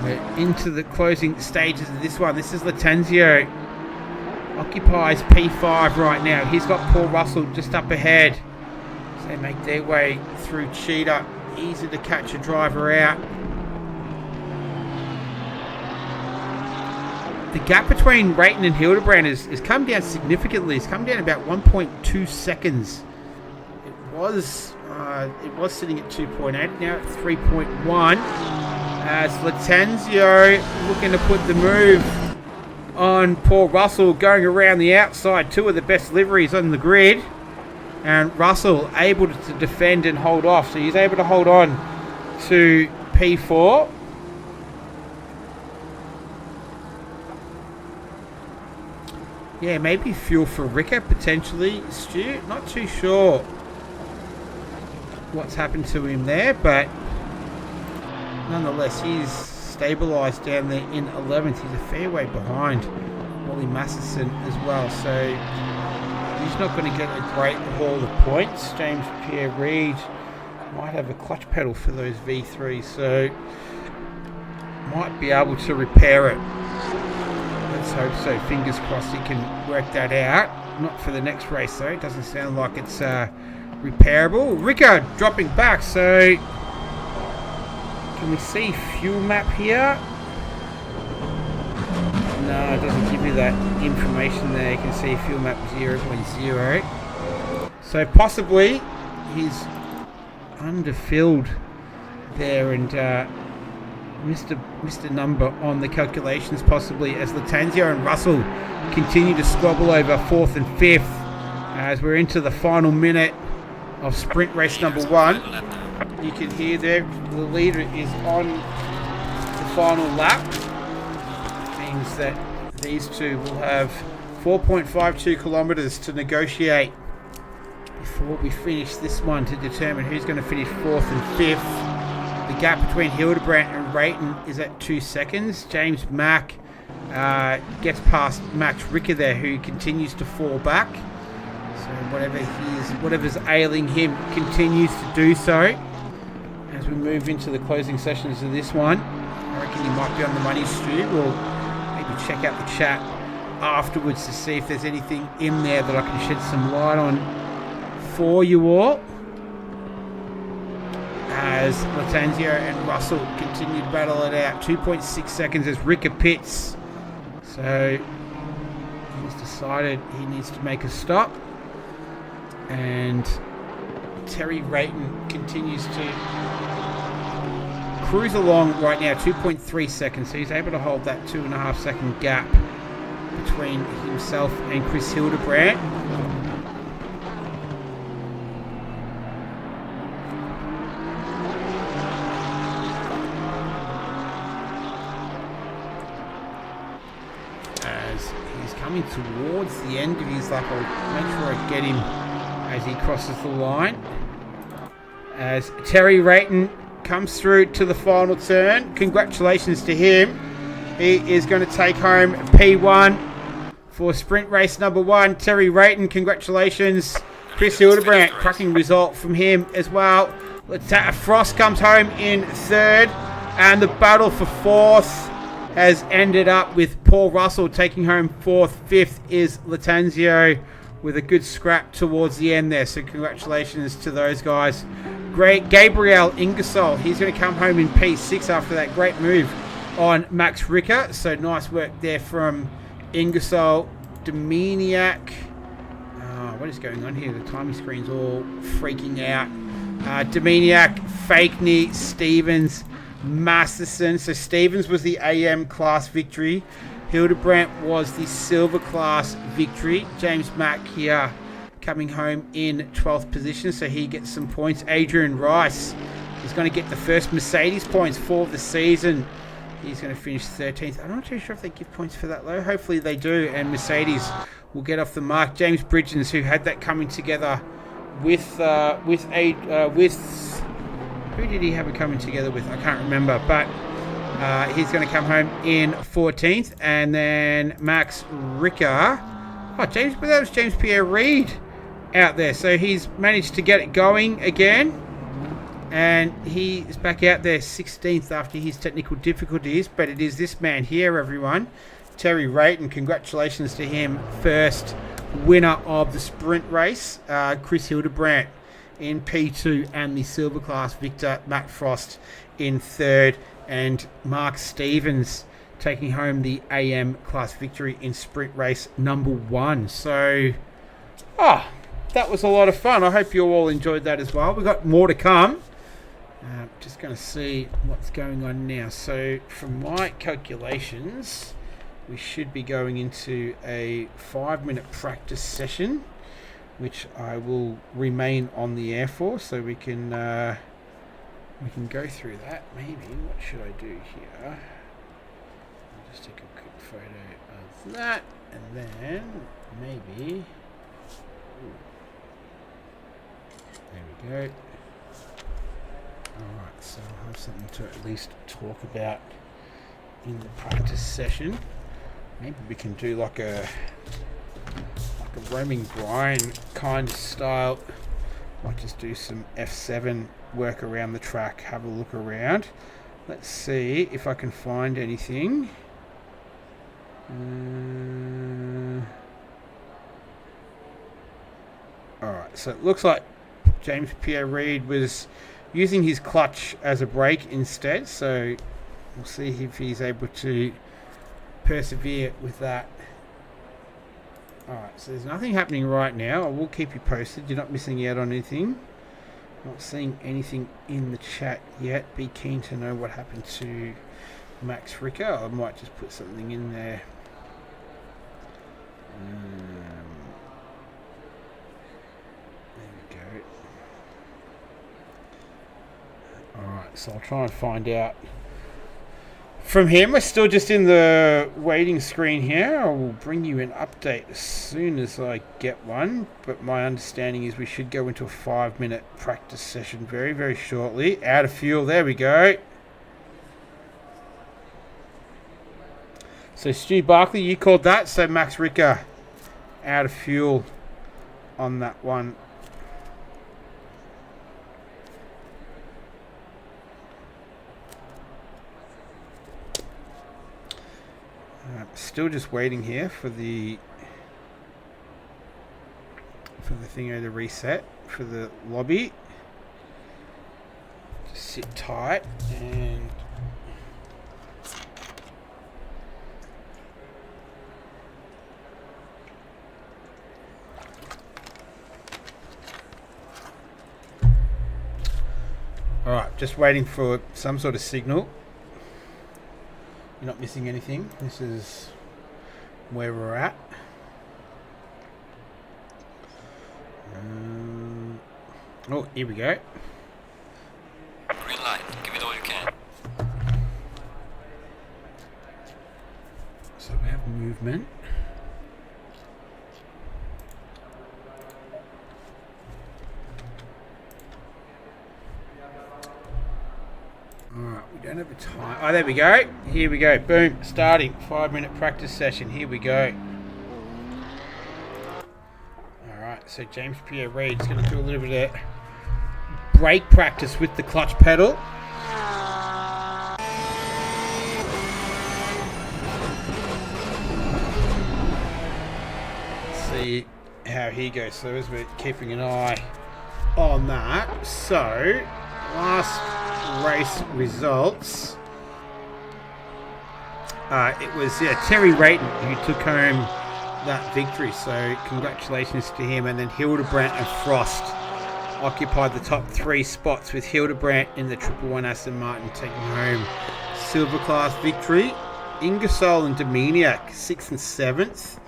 we're into the closing stages of this one. This is Latenzio. Occupies P5 right now. He's got Paul Russell just up ahead. So they make their way through Cheetah. Easy to catch a driver out. The gap between Rayton and Hildebrand has come down significantly. It's come down about 1.2 seconds. It was sitting at 2.8, now at 3.1. As Latenzio looking to put the move on Paul Russell, going around the outside. 2 of the best liveries on the grid. And Russell able to defend and hold off. So he's able to hold on to P4. Yeah, maybe fuel for Ricker potentially, Stu. Not too sure what's happened to him there, but nonetheless, he's stabilised down there in 11th. He's a fair way behind Wally Masterson as well, so he's not going to get a great haul of points. James Pierre-Reid might have a clutch pedal for those V3s, so might be able to repair it. Let's hope so. Fingers crossed he can work that out. Not for the next race though. It doesn't sound like it's repairable. Ricker dropping back, so can we see fuel map here? No, it doesn't give you that information there. You can see fuel map 0.0. So possibly he's underfilled there and missed a number on the calculations, possibly, as Latenzio and Russell continue to squabble over 4th and 5th as we're into the final minute of sprint race number 1. You can hear there the leader is on the final lap. Means that these two will have 4.52 kilometres to negotiate before we finish this one to determine who's going to finish 4th and 5th. The gap between Hildebrand and Rayton is at 2 seconds. James Mack gets past Max Ricker there, who continues to fall back. So whatever's ailing him continues to do so. As we move into the closing sessions of this one, I reckon you might be on the money, Stu. We'll maybe check out the chat afterwards to see if there's anything in there that I can shed some light on for you all. As Latenzio and Russell continue to battle it out. 2.6 seconds as Ricker pits. So he's decided he needs to make a stop. And Terry Rayton continues to cruise along right now. 2.3 seconds. So he's able to hold that 2.5 second gap between himself and Chris Hildebrand. He's coming towards the end of his lap. I'll make sure I get him as he crosses the line. As Terry Rayton comes through to the final turn. Congratulations to him. He is going to take home P1 for sprint race number 1. Terry Rayton, congratulations. Chris Hildebrandt, cracking result from him as well. Frost comes home in 3rd. And the battle for 4th has ended up with Paul Russell taking home 4th. 5th is Latanzio with a good scrap towards the end there. So congratulations to those guys. Great. Gabriel Ingersoll, he's going to come home in P6 after that great move on Max Ricker. So nice work there from Ingersoll. Dominiak. What is going on here? The timing screen's all freaking out. Dominiak, Fakeney, Stevens, Masterson. So Stevens was the AM class victory. Hildebrandt was the silver class victory. James Mack here coming home in 12th position, so he gets some points. Adrian Rice is going to get the first Mercedes points for the season. He's going to finish 13th. I'm not too sure if they give points for that low. Hopefully they do, and Mercedes will get off the mark. James Bridgens, who had that coming together with who did he have it coming together with? I can't remember, but he's going to come home in 14th, and then Max Ricker. But that was James Pierre Reid out there, so he's managed to get it going again, and he is back out there 16th after his technical difficulties. But it is this man here, everyone, Terry Rayton. Congratulations to him, first winner of the sprint race. Chris Hildebrandt in P2 and the silver class victor Matt Frost in 3rd, and Mark Stevens taking home the AM class victory in sprint race number 1. So that was a lot of fun. I hope you all enjoyed that as well. We've got more to come. Just going to see what's going on now. So from my calculations, we should be going into a 5-minute practice session, which I will remain on the air for, so we can go through that. Maybe what should I do here? I'll just take a quick photo of that, and then maybe there we go. Alright, so I'll have something to at least talk about in the practice session. Maybe we can do like a roaming Brian kind of style. Might just do some F7 work around the track, have a look around. Let's see if I can find anything. Alright, so it looks like James Pierre Reid was using his clutch as a brake instead, so we'll see if he's able to persevere with that. Alright, so there's nothing happening right now. I will keep you posted. You're not missing out on anything. Not seeing anything in the chat yet. Be keen to know what happened to Max Ricker. I might just put something in there. There we go. Alright, so I'll try and find out from him. We're still just in the waiting screen here. I will bring you an update as soon as I get one, but my understanding is we should go into a 5-minute practice session very, very shortly. Out of fuel, there we go. So Stu Barkley, you called that, so Max Ricker out of fuel on that one. Still just waiting here for the thingo to reset for the lobby. Just sit tight and alright, just waiting for some sort of signal. You're not missing anything. This is where we're at. Oh, here we go. Green light. Give it all you can. So we have movement. Alright, we don't have a time. Oh, there we go. Here we go. Boom. Starting. 5-minute practice session. Here we go. Alright, so James Pierre-Reid's going to do a little bit of brake practice with the clutch pedal. See how he goes. So as we're keeping an eye on that. So, last race results. It was Terry Rayton who took home that victory. So congratulations to him. And then Hildebrandt and Frost occupied the top 3 spots, with Hildebrandt in the 111 Aston Martin taking home silver class victory. Ingersoll and Dominiak 6th and 7th.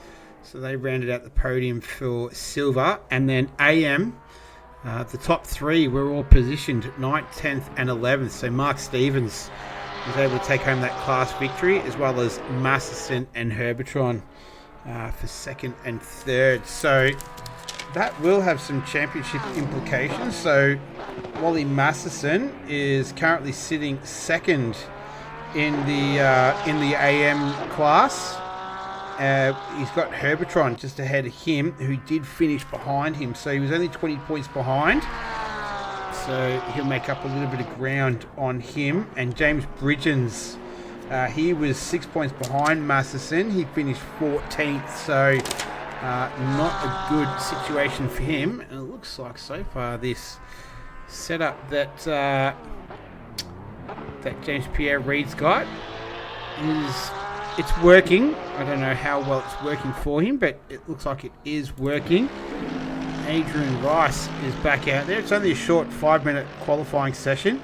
So they rounded out the podium for silver. And then AM, the top 3 were all positioned 9th, 10th and 11th. So Mark Stevens was able to take home that class victory, as well as Masterson and Herbertron for 2nd and 3rd. So that will have some championship implications. So Wally Masterson is currently sitting 2nd in the AM class. He's got Herbertron just ahead of him, who did finish behind him. So he was only 20 points behind. So he'll make up a little bit of ground on him. And James Bridgens, he was 6 points behind Masterson. He finished 14th. So not a good situation for him. And it looks like so far this setup that James Pierre-Reid's got it's working. I don't know how well it's working for him, but it looks like it is working. Adrian Rice is back out there. It's only a short 5-minute qualifying session.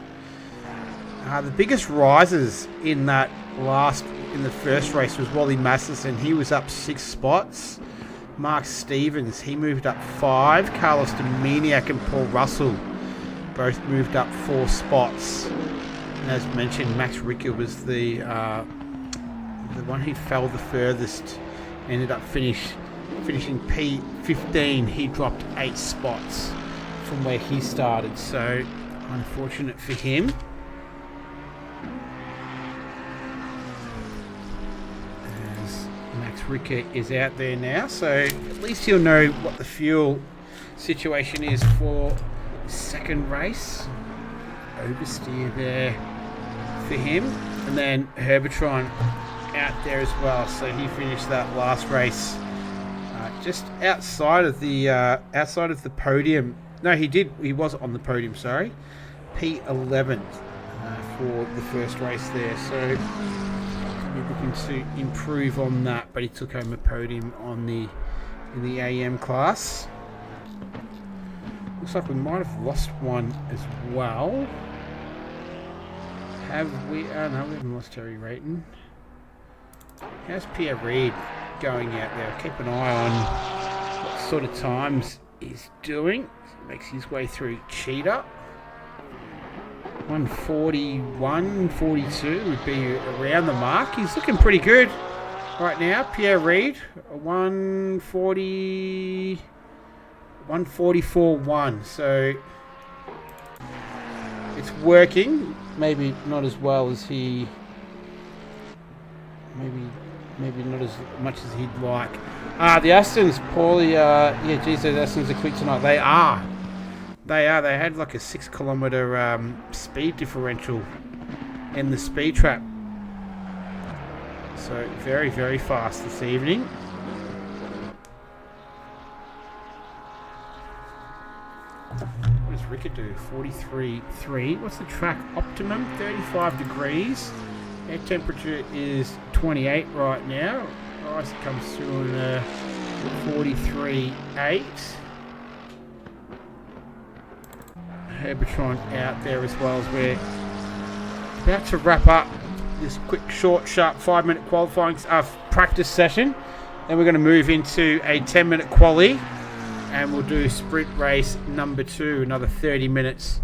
The biggest rises in the first race was Wally Masterson. He was up 6 spots. Mark Stevens, he moved up 5. Carlos Dominiak and Paul Russell both moved up 4 spots. And as mentioned, Max Ricker was the one who fell the furthest, ended up finishing P15. He dropped 8 spots from where he started, so unfortunate for him. As Max Ricker is out there now, so at least he'll know what the fuel situation is for the second race. Oversteer there for him, and then Herbertron out there as well. So he finished that last race just outside of the podium. No, he was on the podium. Sorry, P11 for the first race there. So we're looking to improve on that. But he took home a podium in the AM class. Looks like we might have lost one as well. Have we? Oh no, we haven't lost Terry Rayton. How's Pierre-Reid going out there? Keep an eye on what sort of times he's doing. Makes his way through Cheetah. 141, 42 would be around the mark. He's looking pretty good right now. Pierre-Reid, 140, 144.1. So it's working. Maybe not as well as he. Maybe not as much as he'd like. The Astons, Paulie, those Astons are quick tonight. They are. They had like a 6 kilometre speed differential in the speed trap. So very, very fast this evening. What does Ricker do? 43.3. What's the track optimum? 35 degrees. Air temperature is 28 right now. Ice comes through in 43.8. Herbertron out there as well, as we're about to wrap up this quick, short, sharp 5-minute qualifying practice session. Then we're going to move into a 10-minute quali, and we'll do sprint race number 2, another 30 minutes,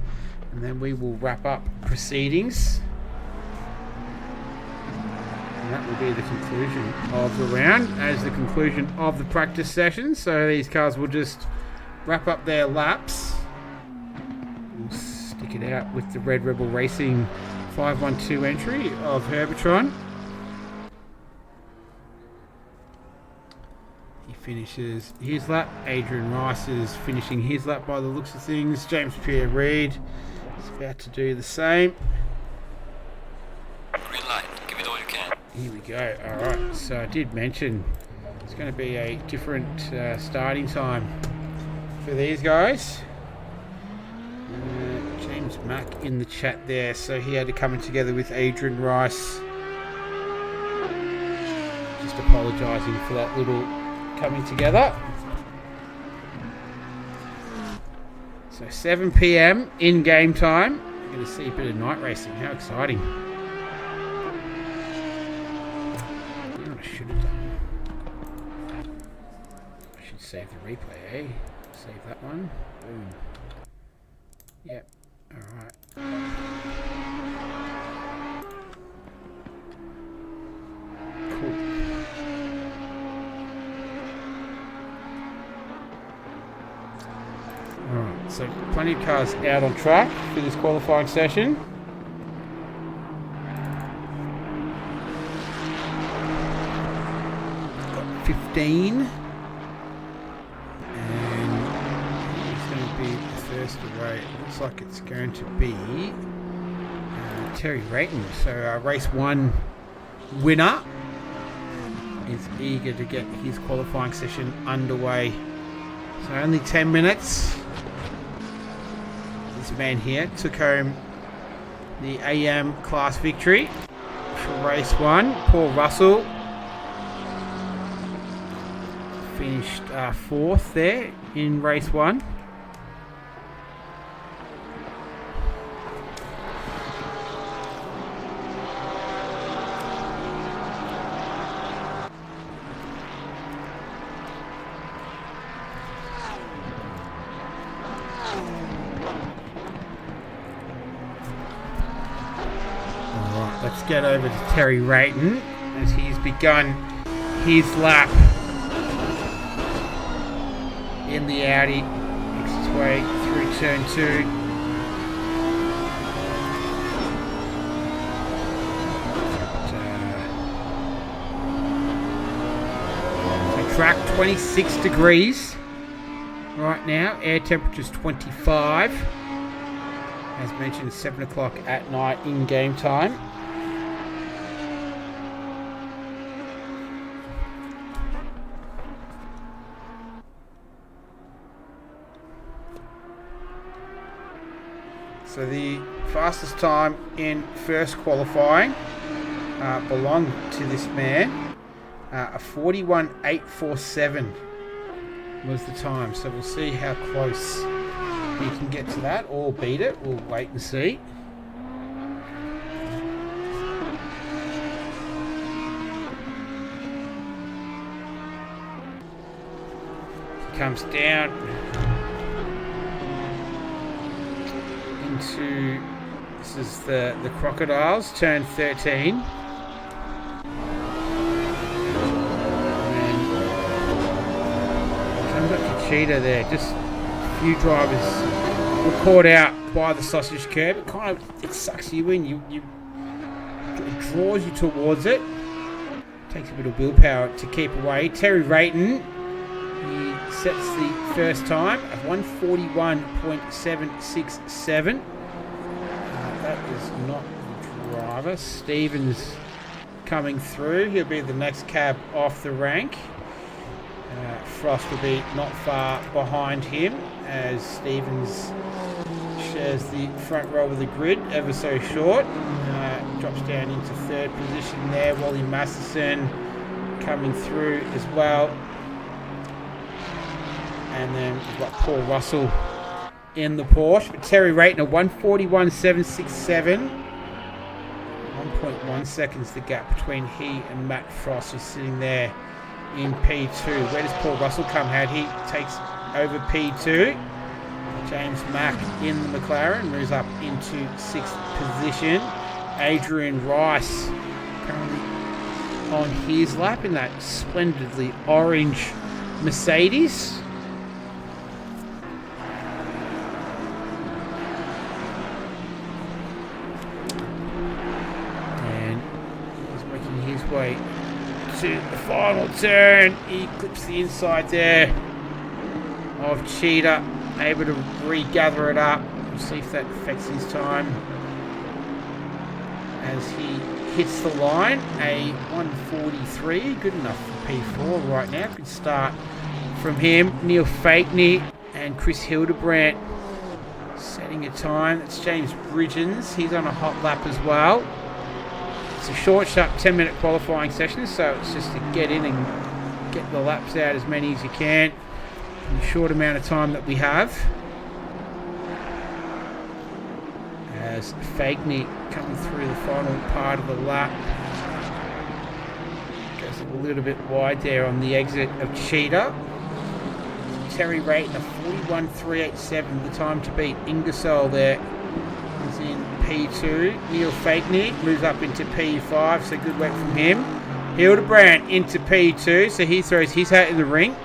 and then we will wrap up proceedings. That will be the conclusion of the round, as the conclusion of the practice session. So these cars will just wrap up their laps. We'll stick it out with the Red Rebel Racing 512 entry of Herbertron. He finishes his lap. Adrian Rice is finishing his lap by the looks of things. James Pierre-Reid is about to do the same. Green light. Give it all you can. Here we go. Alright, so I did mention it's going to be a different starting time for these guys. James Mack in the chat there, so he had to come in together with Adrian Rice. Just apologising for that little coming together. So 7 PM in game time. We're going to see a bit of night racing. How exciting. You know what I should have done? I should save the replay, eh? Save that one. Boom. Yep. Alright. Cool. Alright, so plenty of cars out on track for this qualifying session. Got 15. First away, it looks like it's going to be Terry Rayton. So race 1 winner is eager to get his qualifying session underway. So only 10 minutes. This man here took home the AM class victory for race 1. Paul Russell finished 4th there in race 1. Let's get over to Terry Rayton as he's begun his lap in the Audi. Makes his way through turn 2. The track 26 degrees right now. Air temperature's 25. As mentioned, 7 o'clock at night in game time. So the fastest time in first qualifying belonged to this man. A 41.847 was the time. So we'll see how close he can get to that or beat it. We'll wait and see. He comes down into, this is the Crocodiles, turn 13. And comes up to Cheetah there. Just a few drivers were caught out by the sausage curb. It kind of, it sucks you in. It draws you towards it. Takes a bit of willpower to keep away. Terry Rayton, he sets the first time of 141.767. That is not the driver. Stevens coming through. He'll be the next cab off the rank. Frost will be not far behind him as Stevens shares the front row of the grid ever so short. Drops down into 3rd position there. Wally Masterson coming through as well. And then we've got Paul Russell in the Porsche. But Terry Rayton, a 141.767. 1.1 seconds the gap between he and Matt Frost, who's sitting there in P2. Where does Paul Russell come out? He takes over P2. James Mack in the McLaren moves up into 6th position. Adrian Rice currently on his lap in that splendidly orange Mercedes. way to the final turn. He clips the inside there of Cheetah, able to regather it up. We'll see if that affects his time as he hits the line. A 1:43, good enough for P4 right now. Good start from him. Neil Fakeney and Chris Hildebrandt setting a time. That's James Bridgens. He's on a hot lap as well. It's a short, sharp 10-minute qualifying session, so it's just to get in and get the laps out, as many as you can, in the short amount of time that we have. As Fakeney coming through the final part of the lap. Goes a little bit wide there on the exit of Cheetah. Terry Rayton, a 41.387, the time to beat Ingersoll there. He's in P2. Neil Fakeney moves up into P5, so good work from him. Hildebrandt into P2, so he throws his hat in the ring.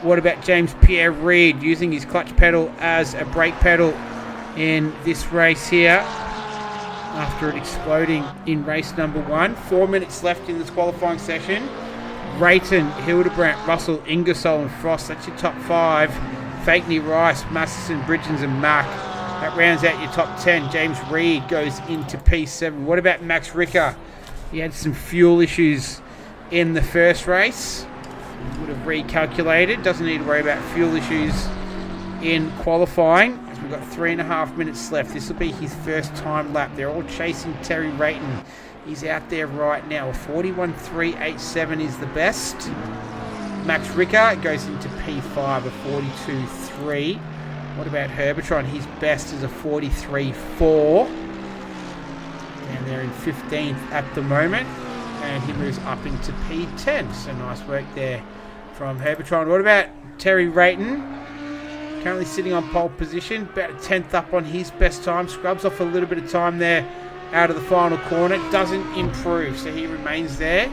What about James Pierre Reid using his clutch pedal as a brake pedal in this race here after it exploding in race number 1. 4 minutes left in this qualifying session. Rayton, Hildebrandt, Russell, Ingersoll and Frost, that's your top 5. Fakeney, Rice, Masterson, Bridgens and Mack. That rounds out your top 10. James Reid goes into P7. What about Max Ricker? He had some fuel issues in the first race. He would have recalculated. Doesn't need to worry about fuel issues in qualifying. We've got 3.5 minutes left. This will be his first time lap. They're all chasing Terry Rayton. He's out there right now. A 41.387 is the best. Max Ricker goes into P5, a 42.3. What about Herbitron? His best is a 43.4. And they're in 15th at the moment. And he moves up into P10. So nice work there from Herbitron. What about Terry Rayton? Currently sitting on pole position, about a 10th up on his best time. Scrubs off a little bit of time there out of the final corner. Doesn't improve, so he remains there.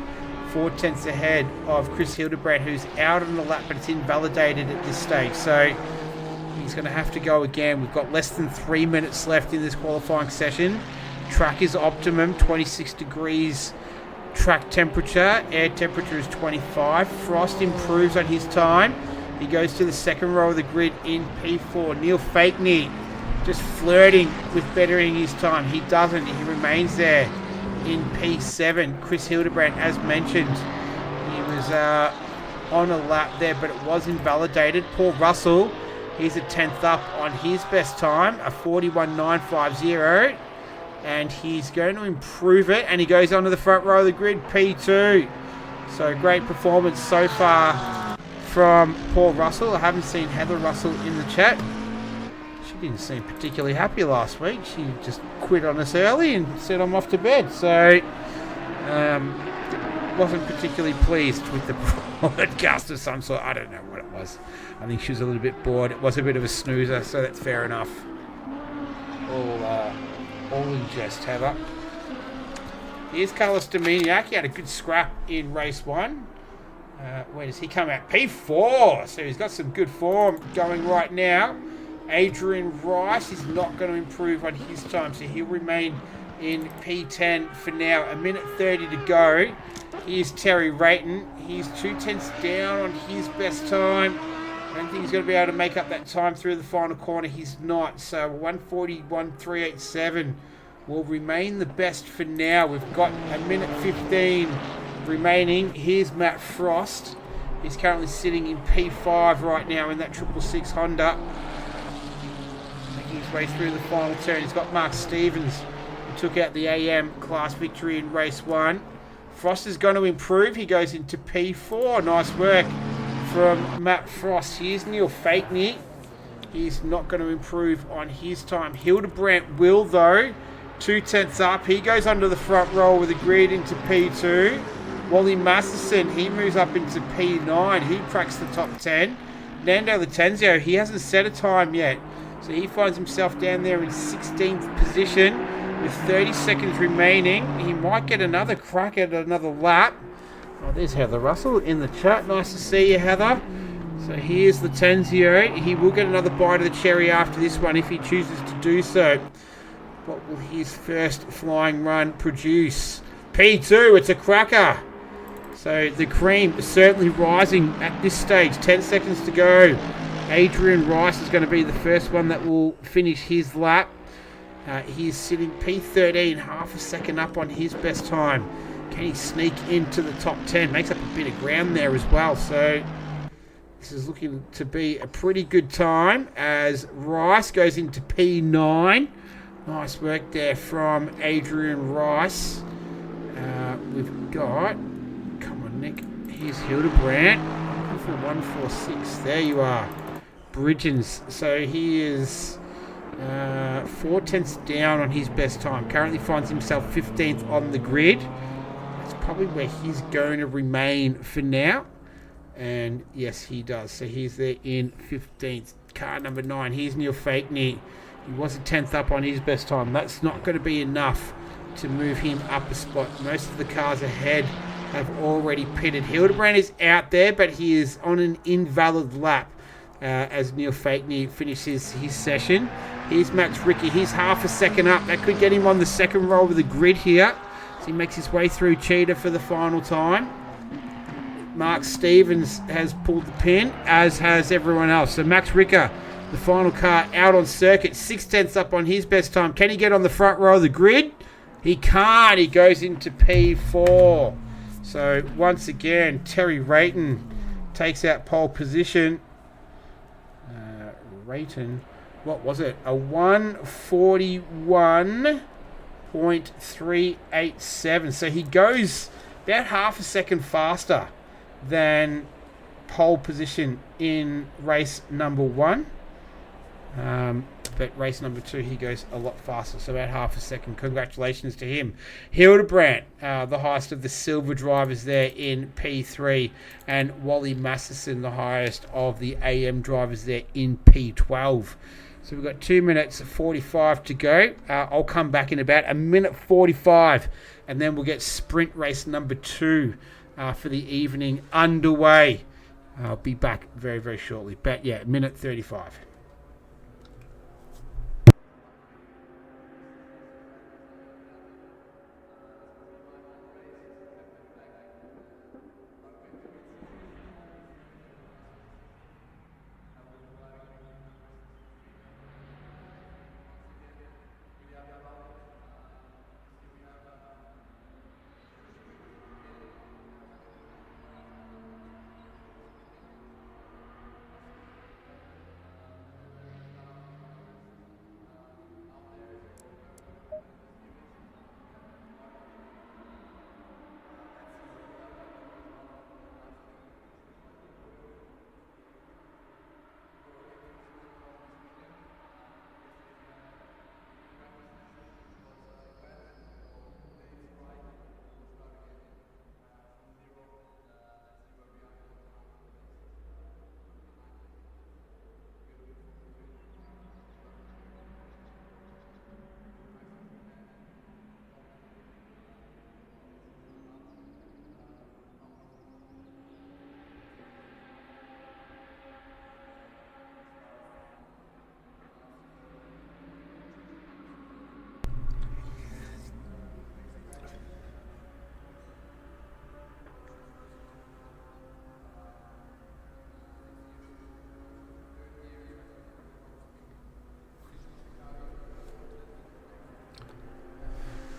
4 tenths ahead of Chris Hildebrandt, who's out on the lap, but it's invalidated at this stage. So he's going to have to go again. We've got less than 3 minutes left in this qualifying session. Track is optimum, 26 degrees track temperature. Air temperature is 25. Frost improves on his time. He goes to the second row of the grid in P4. Neil Fakeney just flirting with bettering his time. He doesn't. He remains there in P7. Chris Hildebrandt, as mentioned, he was on a lap there, but it was invalidated. Paul Russell, he's a 10th up on his best time, a 41.950. And he's going to improve it. And he goes onto the front row of the grid, P2. So great performance so far from Paul Russell. I haven't seen Heather Russell in the chat. She didn't seem particularly happy last week. She just quit on us early and said I'm off to bed. So wasn't particularly pleased with the broadcast of some sort. I don't know what it was. I think she was a little bit bored. It was a bit of a snoozer, so that's fair enough. All in jest, Heather. Here's Carlos Dominiak. He had a good scrap in race 1. Where does he come out? P4. So he's got some good form going right now. Adrian Rice is not going to improve on his time, so he'll remain in P10 for now. A minute 30 to go. Here's Terry Rayton. He's 2 tenths down on his best time. I don't think he's going to be able to make up that time through the final corner. He's not. So 141.387 will remain the best for now. We've got a minute 15 remaining. Here's Matt Frost. He's currently sitting in P5 right now in that 666 Honda. Making his way through the final turn. He's got Mark Stevens, who took out the AM class victory in race 1. Frost is going to improve. He goes into P4. Nice work from Matt Frost. Here's Neil Fakeney. He's not going to improve on his time. Hildebrandt will, though. 2 tenths up. He goes under the front row with the grid into P2. Wally Masterson, he moves up into P9. He cracks the top 10. Nando Latenzio, he hasn't set a time yet. So he finds himself down there in 16th position with 30 seconds remaining. He might get another crack at another lap. Oh, there's Heather Russell in the chat. Nice to see you, Heather. So here's Latenzio. He will get another bite of the cherry after this one if he chooses to do so. What will his first flying run produce? P2, it's a cracker. So the cream is certainly rising at this stage. 10 seconds to go. Adrian Rice is going to be the first one that will finish his lap. He's sitting P13, half a second up on his best time. Can he sneak into the top 10? Makes up a bit of ground there as well. So this is looking to be a pretty good time as Rice goes into P9. Nice work there from Adrian Rice. We've got, come on Nick, here's Hildebrandt. Looking for 146. There you are. Bridgens. So he is 4 tenths down on his best time. Currently finds himself 15th on the grid. That's probably where he's going to remain for now. And yes, he does. So he's there in 15th. Car number 9. Here's Neil Fakeney. He was a 10th up on his best time. That's not going to be enough to move him up a spot. Most of the cars ahead have already pitted. Hildebrandt is out there, but he is on an invalid lap as Neil Fakeney finishes his session. Here's Max Ricky. He's half a second up. That could get him on the second roll of the grid here. So he makes his way through Cheetah for the final time. Mark Stevens has pulled the pin, as has everyone else. So Max Ricker, the final car out on circuit, 6 tenths up on his best time. Can he get on the front row of the grid? He can't. He goes into P4. So once again, Terry Rayton takes out pole position. Rayton, what was it? A 141.387. So he goes about half a second faster than pole position in race number 1. But race number 2, he goes a lot faster, so about half a second. Congratulations to him. Hildebrandt, the highest of the silver drivers there in P3, and Wally Masterson, the highest of the AM drivers there in P12. So we've got 2 minutes 45 to go. I'll come back in about a minute 45, and then we'll get sprint race number 2 for the evening underway. I'll be back very, very shortly. But yeah, minute 35.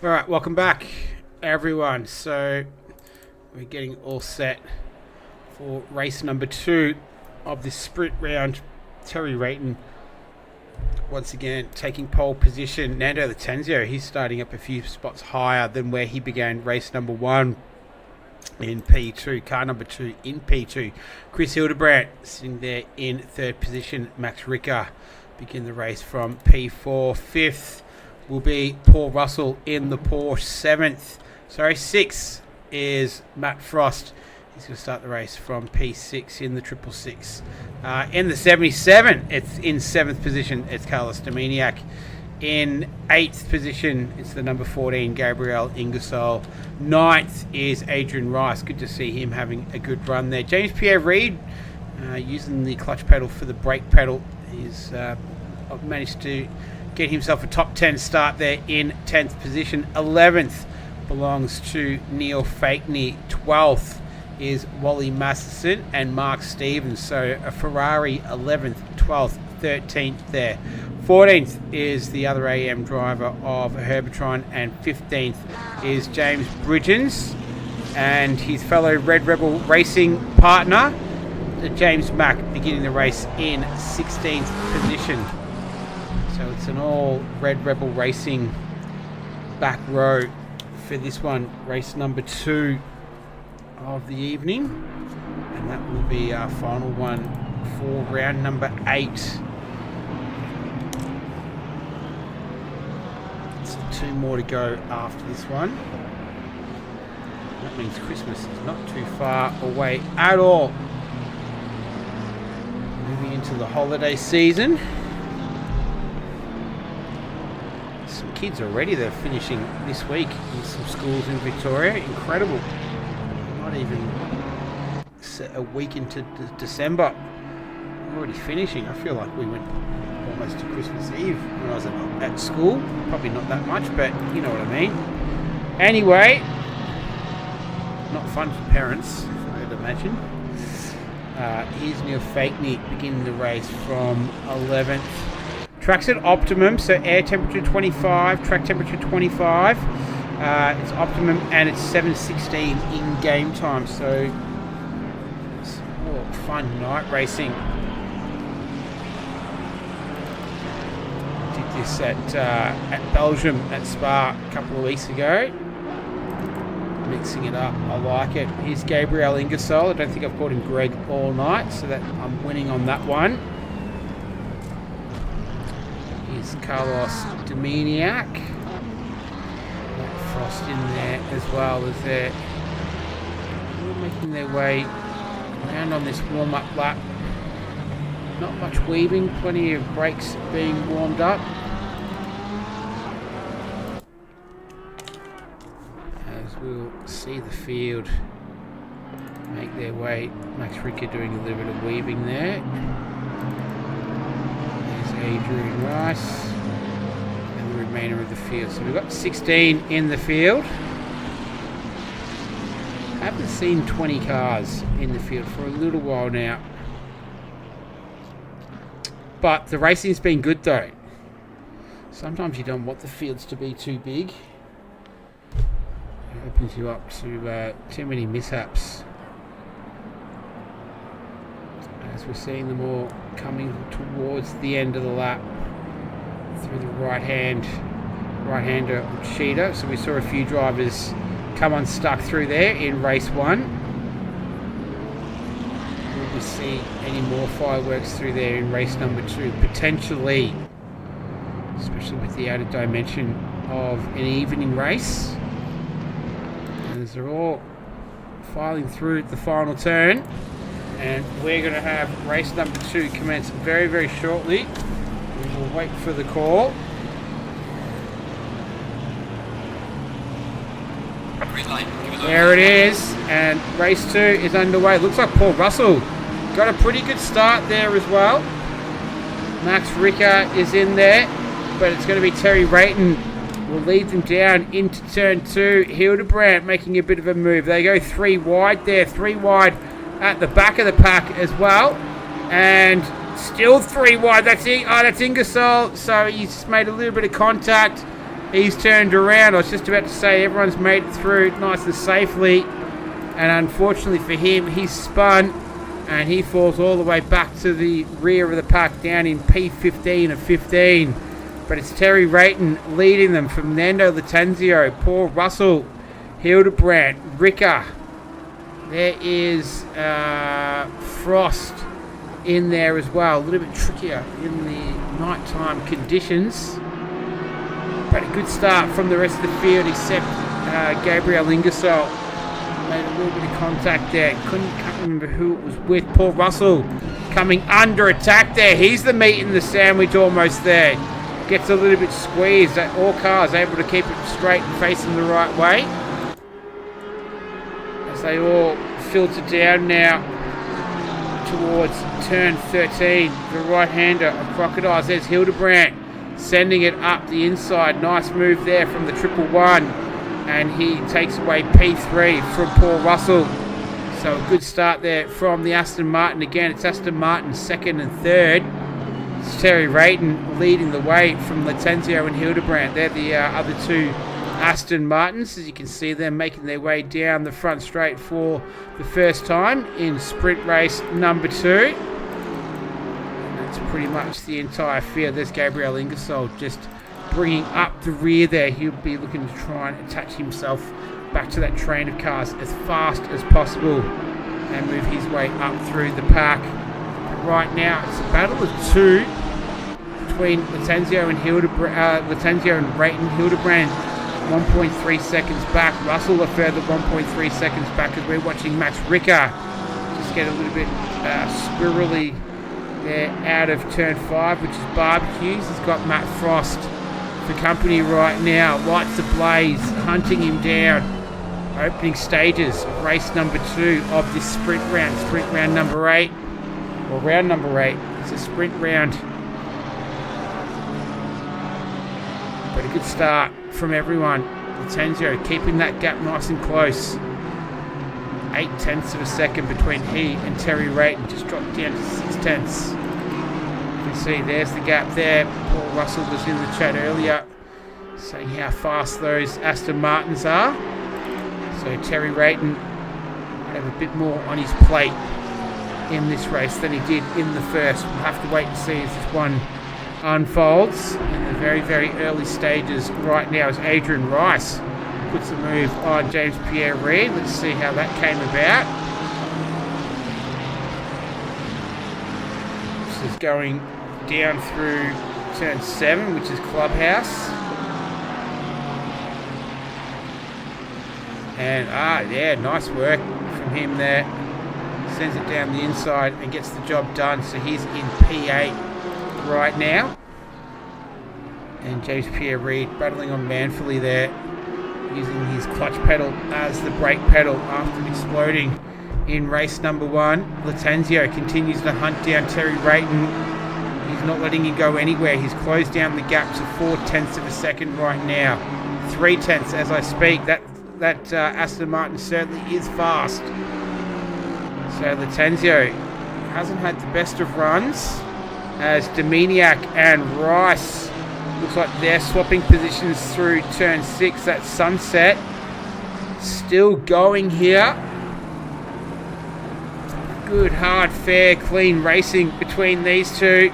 All right, welcome back, everyone. So we're getting all set for race number 2 of this sprint round. Terry Rayton once again taking pole position. Nando Latenzio, he's starting up a few spots higher than where he began race number 1 in P2. Car number 2 in P2. Chris Hildebrandt sitting there in 3rd position. Max Ricker begin the race from P4. 5th will be Paul Russell in the Porsche. 6th is Matt Frost. He's going to start the race from P6 in the 666. In the 77, it's in 7th position, it's Carlos Dominiak. In 8th position, it's the number 14, Gabriel Ingersoll. 9th is Adrian Rice. Good to see him having a good run there. James Pierre-Reid using the clutch pedal for the brake pedal. He's managed to get himself a top 10 start there in 10th position. 11th belongs to Neil Fakeney. 12th is Wally Masterson and Mark Stevens. So a Ferrari 11th, 12th, 13th there. 14th is the other AM driver of Herbatron, and 15th is James Bridgens and his fellow Red Rebel racing partner, James Mack, beginning the race in 16th position. So it's an all Red Rebel racing back row for this one, race number 2 of the evening, and that will be our final one for round number 8. So 2 more to go after this one. That means Christmas is not too far away at all. Moving into the holiday season. Some kids already, they're finishing this week in some schools in Victoria. Incredible. Not even a week into December. Already finishing. I feel like we went almost to Christmas Eve when I was at school. Probably not that much, but you know what I mean. Anyway, not fun for parents, I'd imagine. Here's Neil Fakeney beginning the race from 11th. Track's at optimum, so air temperature 25, track temperature 25. It's optimum and it's 7:16 in game time, so it's more fun night racing. Did this at Belgium at Spa a couple of weeks ago. Mixing it up, I like it. Here's Gabriel Ingersoll. I don't think I've called him Greg all night, so that I'm winning on that one. Here's Carlos Dominiak. Frost in there as well as they're making their way around on this warm-up lap. Not much weaving, plenty of brakes being warmed up. As we'll see the field make their way. Max Ricker doing a little bit of weaving there. There's Adrian Rice and the remainder of the field. So we've got 16 in the field. Haven't seen 20 cars in the field for a little while now. But the racing's been good though. Sometimes you don't want the fields to be too big. It opens you up to too many mishaps. As we're seeing them all coming towards the end of the lap through the right-hander cheater. So we saw a few drivers come unstuck through there in race 1. Will we see any more fireworks through there in race number 2? Potentially, especially with the added dimension of an evening race. As they're all filing through the final turn. And we're going to have race number 2 commence very, very shortly. We will wait for the call. There it is, and race 2 is underway. Looks like Paul Russell got a pretty good start there as well. Max Ricker is in there, but it's going to be Terry Rayton will lead them down into turn 2. Hildebrandt making a bit of a move. They go 3 wide there, 3 wide at the back of the pack as well, and still 3 wide. That's Ingersoll. So he's made a little bit of contact. He's turned around. I was just about to say everyone's made it through nice and safely, and unfortunately for him, he's spun and he falls all the way back to the rear of the pack down in P15 of 15. But it's Terry Rayton leading them from Nando Latenzio, Paul Russell, Hildebrandt, Ricker. There is Frost in there as well. A little bit trickier in the nighttime conditions. But a good start from the rest of the field, except Gabriel Ingersoll made a little bit of contact there. Can't remember who it was with. Paul Russell coming under attack there. He's the meat in the sandwich almost there. Gets a little bit squeezed. All cars able to keep it straight and facing the right way. As they all filter down now towards turn 13. The right-hander of Crocodiles. There's Hildebrandt sending it up the inside. Nice move there from the 111. and he takes away P3 from Paul Russell. So a good start there from the Aston Martin. Again, it's Aston Martin second and third. It's Terry Rayton leading the way from Latenzio and Hildebrandt. They're the other two Aston Martins. As you can see, they're making their way down the front straight for the first time in sprint race number 2. And that's pretty much the entire field. There's Gabriel Ingersoll just bringing up the rear there. He'll be looking to try and attach himself back to that train of cars as fast as possible and move his way up through the pack. Right now, it's a battle of 2 between Latenzio and Rayton. Hildebrandt 1.3 seconds back. Russell a further 1.3 seconds back as we're watching Max Ricker just get a little bit squirrely there out of turn 5, which is barbecues. He's got Matt Frost for company right now. Lights ablaze, hunting him down. Opening stages of race number 2 of this sprint round number 8, or round number 8. It's a sprint round. But a good start from everyone. Latenzio keeping that gap nice and close. 0.8 of a second between he and Terry Rayton. Just dropped down to 0.6. You can see there's the gap there. Paul Russell was in the chat earlier saying how fast those Aston Martins are. So Terry Rayton have a bit more on his plate in this race than he did in the first. We'll have to wait and see as this one unfolds. In the very, very early stages right now as Adrian Rice puts a move on James Pierre-Reid. Let's see how that came about. This is going down through turn 7, which is Clubhouse. And yeah, nice work from him there. Sends it down the inside and gets the job done. So he's in P8 right now. And James Pierre-Reid battling on manfully there, using his clutch pedal as the brake pedal after exploding in race number 1. Latenzio continues to hunt down Terry Rayton. He's not letting him go anywhere. He's closed down the gap to 0.4 of a second right now. 0.3 as I speak. That Aston Martin certainly is fast. So Latenzio hasn't had the best of runs as Dominiak and Rice looks like they're swapping positions through turn 6. That Sunset still going here. Good, hard, fair, clean racing between these two.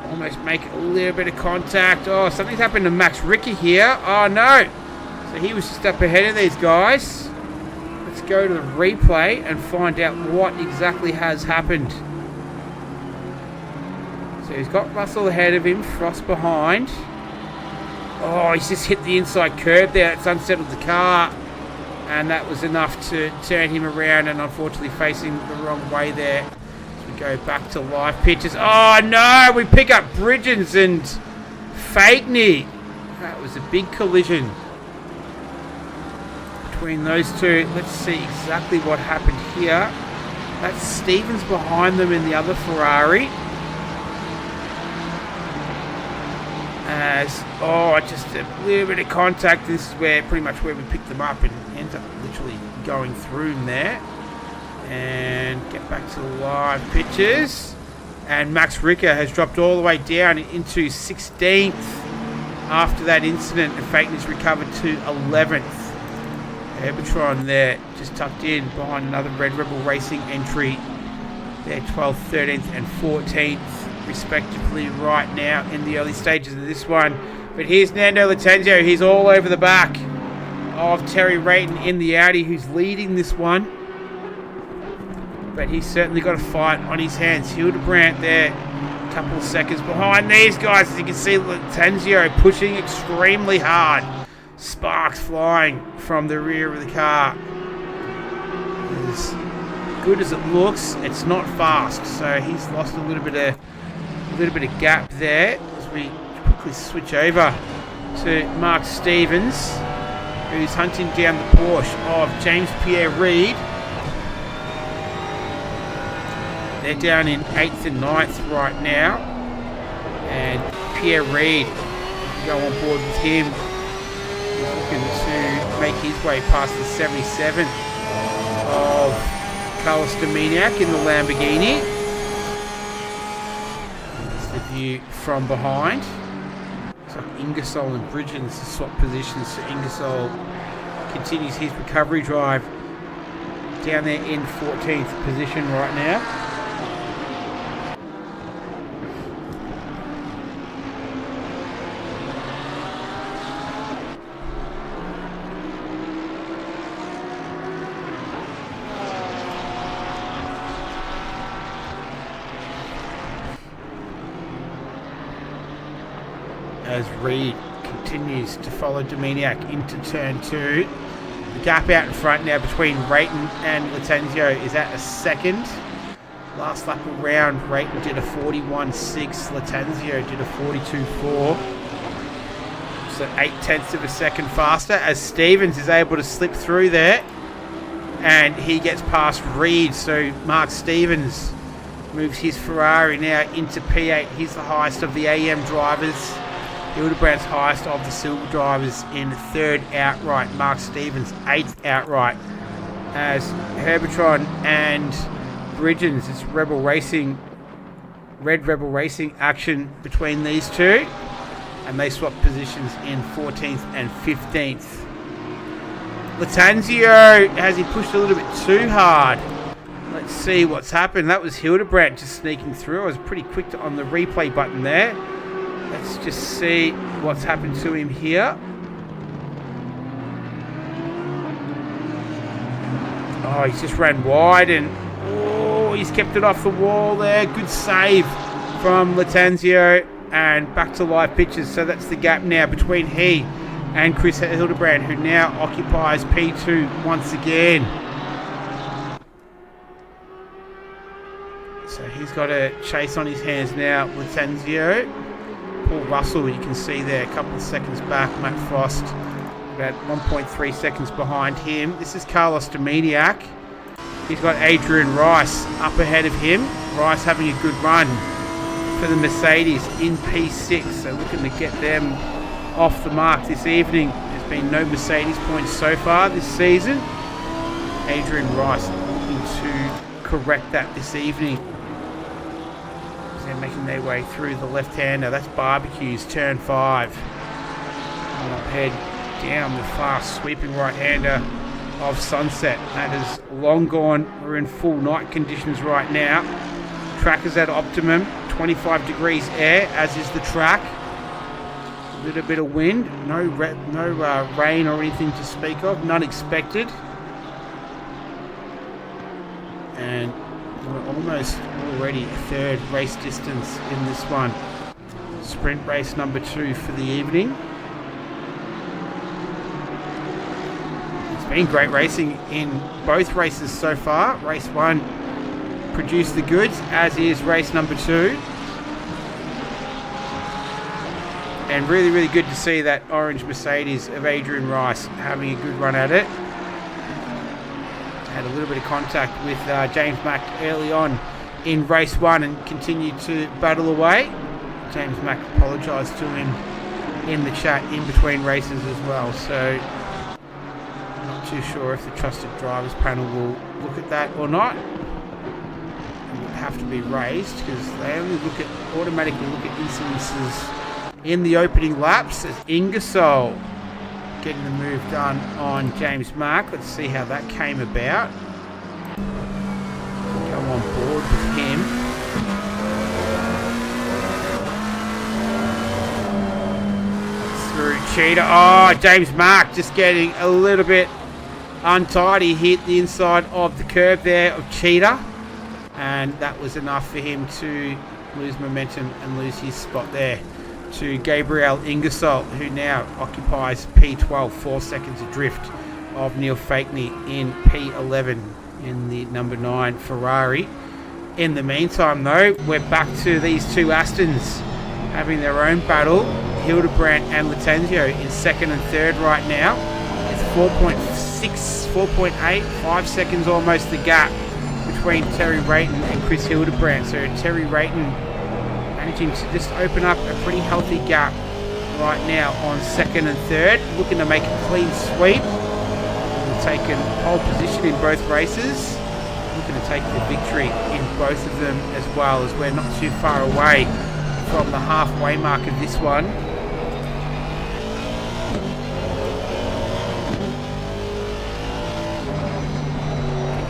Almost make a little bit of contact. Oh, something's happened to Max Ricker here. Oh no. So he was just up ahead of these guys. Let's go to the replay and find out what exactly has happened. So he's got Russell ahead of him, Frost behind. Oh, he's just hit the inside curb there. It's unsettled the car. And that was enough to turn him around, and unfortunately facing the wrong way there. As we go back to live pictures. Oh no, we pick up Bridgens and Fakeney. That was a big collision between those two. Let's see exactly what happened here. That's Stevens behind them in the other Ferrari. Just a little bit of contact. This is pretty much where we picked them up and ends up literally going through them there. And get back to the live pictures. And Max Ricker has dropped all the way down into 16th after that incident, and Fakeney's recovered to 11th. Herbatron there, just tucked in behind another Red Rebel Racing entry. They're 12th, 13th and 14th respectively right now in the early stages of this one. But here's Nando Latenzio. He's all over the back of Terry Rayton in the Audi, who's leading this one. But he's certainly got a fight on his hands. Hildebrandt there, a couple of seconds behind these guys. As you can see, Latenzio pushing extremely hard. Sparks flying from the rear of the car. As good as it looks, it's not fast. So he's lost a little bit of gap there. As we quickly switch over to Mark Stevens, who's hunting down the Porsche of James Pierre-Reid. They're down in 8th and 9th right now. And Pierre-Reid, go on board with him. He's looking to make his way past the 77 of Carlos Dominiak in the Lamborghini. That's the view from behind. So Ingersoll and Bridgens swap positions. So Ingersoll continues his recovery drive down there in 14th position right now. As Reed continues to follow Dominiak into turn 2. The gap out in front now between Rayton and Latenzio is at a second. Last lap around, Rayton did a 41.6, Latenzio did a 42.4. So 0.8 of a second faster as Stevens is able to slip through there. And he gets past Reed, so Mark Stevens moves his Ferrari now into P8. He's the highest of the AM drivers. Hildebrandt's highest of the silver drivers in 3rd outright. Mark Stevens 8th outright. As Herbertron and Bridgens, it's Rebel Racing, Red Rebel Racing action between these two. And they swap positions in 14th and 15th. Latenzio, has he pushed a little bit too hard? Let's see what's happened. That was Hildebrandt just sneaking through. I was pretty quick on the replay button there. Let's just see what's happened to him here. Oh, he's just ran wide and he's kept it off the wall there. Good save from Latenzio and back to live pitches. So that's the gap now between he and Chris Hildebrandt, who now occupies P2 once again. So he's got a chase on his hands now, Latenzio. Paul Russell, you can see there, a couple of seconds back. Matt Frost, about 1.3 seconds behind him. This is Carlos Dominiak. He's got Adrian Rice up ahead of him. Rice having a good run for the Mercedes in P6. So looking to get them off the mark this evening. There's been no Mercedes points so far this season. Adrian Rice looking to correct that this evening. They're making their way through the left-hander. That's Barbecues, turn 5. Head down the fast sweeping right-hander of Sunset. That is long gone. We're in full night conditions right now. Track is at optimum. 25 degrees air, as is the track. A little bit of wind. No rain or anything to speak of. None expected. And we're almost already third race distance in this one. Sprint race number 2 for the evening. It's been great racing in both races so far. Race 1 produced the goods, as is race number 2. And really, really good to see that orange Mercedes of Adrian Rice having a good run at it. Had a little bit of contact with James Mack early on in race 1 and continued to battle away. James Mack apologised to him in the chat in between races as well. So not too sure if the trusted drivers panel will look at that or not. It would have to be raised because they only automatically look at incidences in the opening laps. As Ingersoll getting the move done on James Mack. Let's see how that came about. Go on board with him. Through Cheetah. Oh, James Mack just getting a little bit untidy. Hit the inside of the curb there of Cheetah. And that was enough for him to lose momentum and lose his spot there to Gabriel Ingersoll, who now occupies P12, 4 seconds adrift of Neil Fakeney in P11 in the number 9 Ferrari. In the meantime, though, we're back to these two Astons having their own battle. Hildebrandt and Latenzio in 2nd and 3rd right now. It's 4.6, 4.8, 5 seconds almost the gap between Terry Rayton and Chris Hildebrandt. So Terry Rayton managing to just open up a pretty healthy gap right now on 2nd and 3rd, looking to make a clean sweep. have taken pole position in both races. Looking to take the victory in both of them, as well, as we're not too far away from the halfway mark of this one.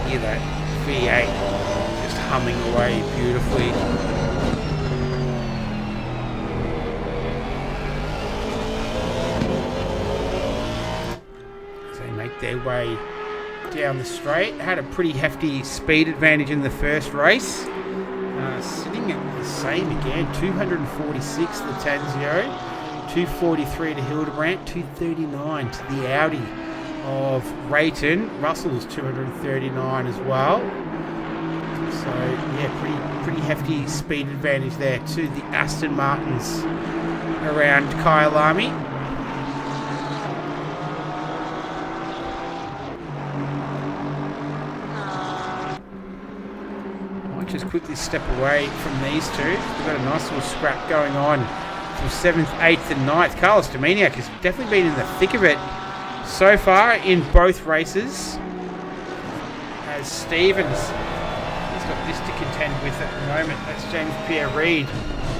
Hear that V8 just humming away beautifully. As they make their way down the straight, had a pretty hefty speed advantage in the first race. Sitting at the same again, 246 Lattanzio, 243 to Hildebrand, 239 to the Audi of Rayton. Russell's 239 as well. So yeah, pretty hefty speed advantage there to the Aston Martins around Kyalami. Might just quickly step away from these two. We've got a nice little scrap going on from 7th, 8th and 9th. Carlos Dominiak has definitely been in the thick of it so far in both races. As Stevens, he's got this to contend with at the moment. That's James Pierre-Reid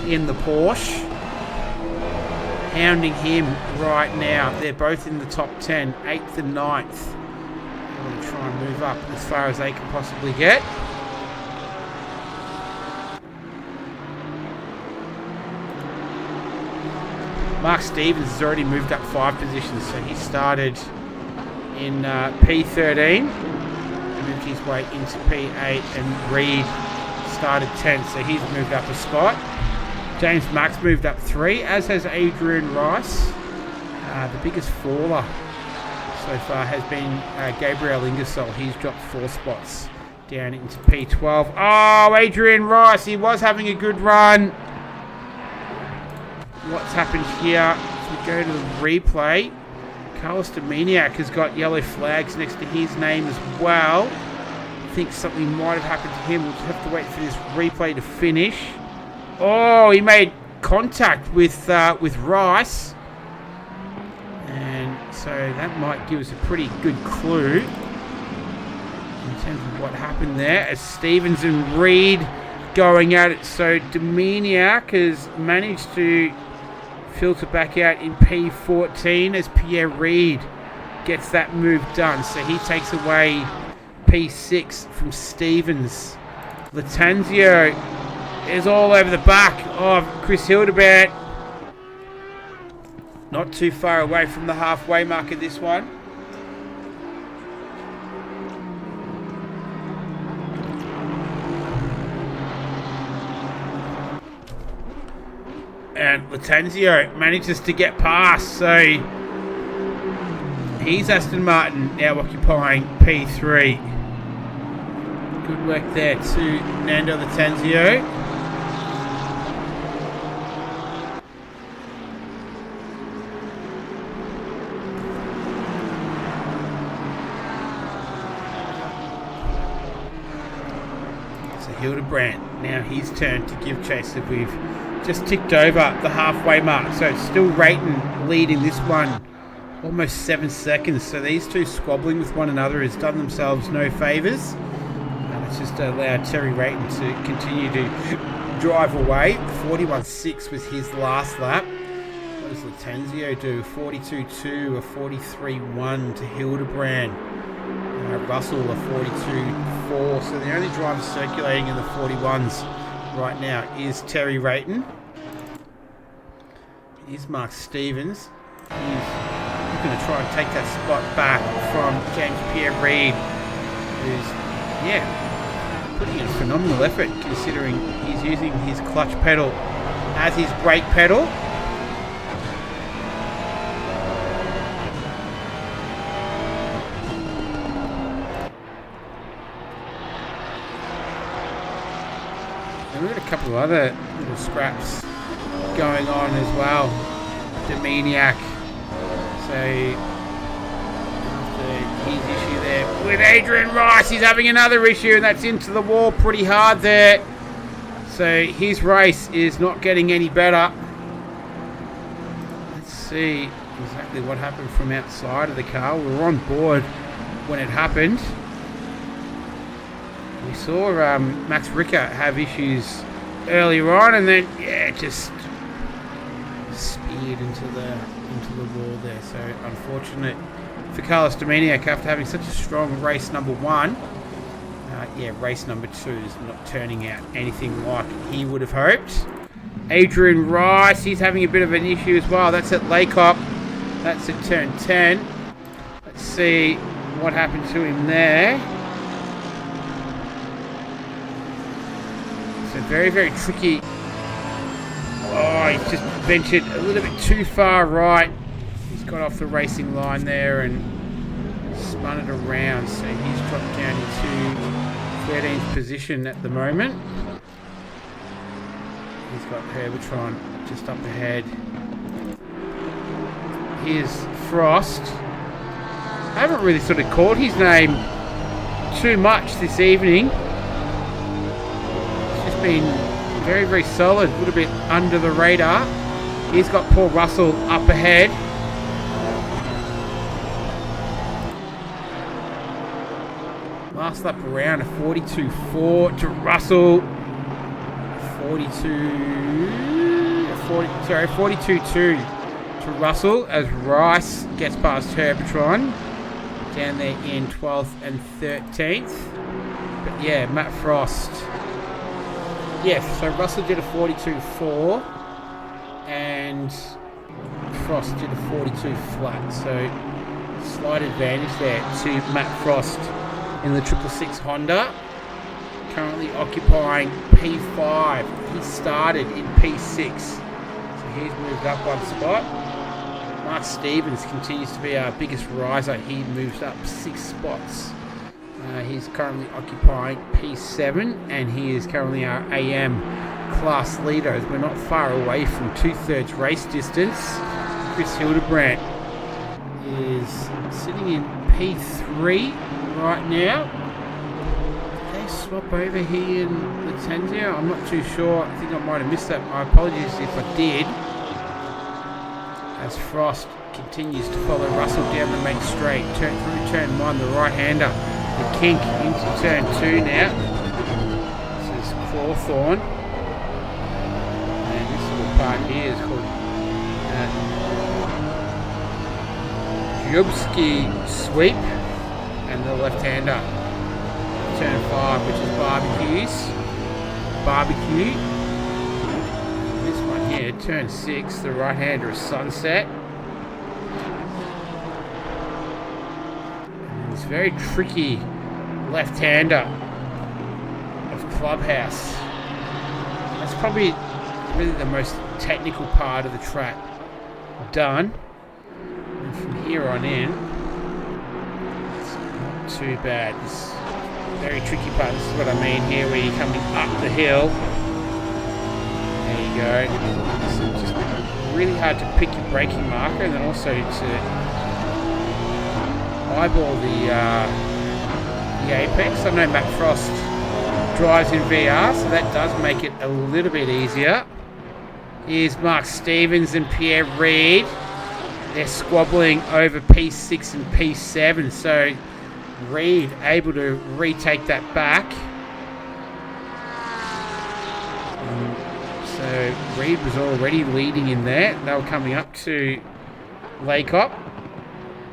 in the Porsche, hounding him right now. They're both in the top 10, 8th and 9th. They're going to try and move up as far as they can possibly get. Mark Stevens has already moved up 5 positions, so he started in P13, moved his way into P8, and Reid started 10th, so he's moved up a spot. James Max moved up 3, as has Adrian Rice. The biggest faller so far has been Gabriel Ingersoll. He's dropped 4 spots down into P12. Oh, Adrian Rice, he was having a good run. What's happened here? As we go to the replay, Carlos Dominiak has got yellow flags next to his name as well. I think something might have happened to him. We'll just have to wait for this replay to finish. Oh, he made contact with Rice, and so that might give us a pretty good clue in terms of what happened there. As Stevens and Reid going at it, so Dominiak has managed to filter back out in P14 as Pierre-Reid gets that move done. So he takes away P6 from Stevens. Lattanzio is all over the back of Chris Hildebrand. Not too far away from the halfway mark of this one. And Lattanzio manages to get past, so he's Aston Martin now occupying P3. Good work there to Nando Lattanzio. So Hildebrand, now his turn to give chase. If we've just ticked over the halfway mark, so it's still Rayton leading this one almost 7 seconds. So these two squabbling with one another has done themselves no favours. Let's just allow Terry Rayton to continue to drive away. 41.6 was his last lap. What does Lattanzio do? 42.2, a 43.1 to Hildebrand. Russell a 42.4. So the only driver circulating in the 41s right now is Terry Rayton. Here's Mark Stevens. He's looking to try and take that spot back from James Pierre-Reid, who's, putting in a phenomenal effort considering he's using his clutch pedal as his brake pedal. And we've got a couple of other little scraps going on as well. Dominiak. So after his issue there with Adrian Rice, he's having another issue, and that's into the wall pretty hard there. So his race is not getting any better. Let's see exactly what happened from outside of the car. We're on board when it happened. We saw Max Ricker have issues earlier on, and then just speared into the wall there. So unfortunate for Carlos Dominic after having such a strong race number 1. Race number 2 is not turning out anything like he would have hoped. Adrian Rice, he's having a bit of an issue as well. That's at Laycop. That's at turn 10. Let's see what happened to him there. So very, very tricky. Oh, he's just ventured a little bit too far right. He's got off the racing line there and spun it around. So he's dropped down into 13th position at the moment. He's got Herbertron just up ahead. Here's Frost. I haven't really sort of called his name too much this evening. It's just been very, very solid, a little bit under the radar. He's got Paul Russell up ahead. Last lap around, a 42.4 to Russell. 42.2 to Russell as Rice gets past Herbertron. Down there in 12th and 13th. But yeah, Matt Frost. Yes, so Russell did a 42.4 and Frost did a 42 flat. So slight advantage there to Matt Frost in the 666 Honda. Currently occupying P5. He started in P6. So he's moved up one spot. Mark Stevens continues to be our biggest riser. He moves up 6 spots. He's currently occupying P7 and he is currently our AM class leader as we're not far away from 2/3 race distance. Chris Hildebrandt is sitting in P3 right now. Did they swap over here in Latenzia? I'm not too sure. I think I might have missed that. My apologies if I did. As Frost continues to follow Russell down the main straight. Through turn 1, the right-hander. The kink into turn 2 now. This is Clawthorne. And this little part here is called Jubski Sweep. And the left-hander. Turn 5, which is Barbecue. This one here, turn 6, the right-hander is Sunset. And this very tricky left-hander of Clubhouse. That's probably really the most technical part of the track done. And from here on in, it's not too bad. This very tricky part. This is what I mean here, where you're coming up the hill. There you go. It's just really hard to pick your braking marker, and then also to eyeball the apex. I know Matt Frost drives in VR, so that does make it a little bit easier. Here's Mark Stevens and Pierre Reid. They're squabbling over P6 and P7, so Reid able to retake that back. So Reid was already leading in there. They were coming up to Laycop,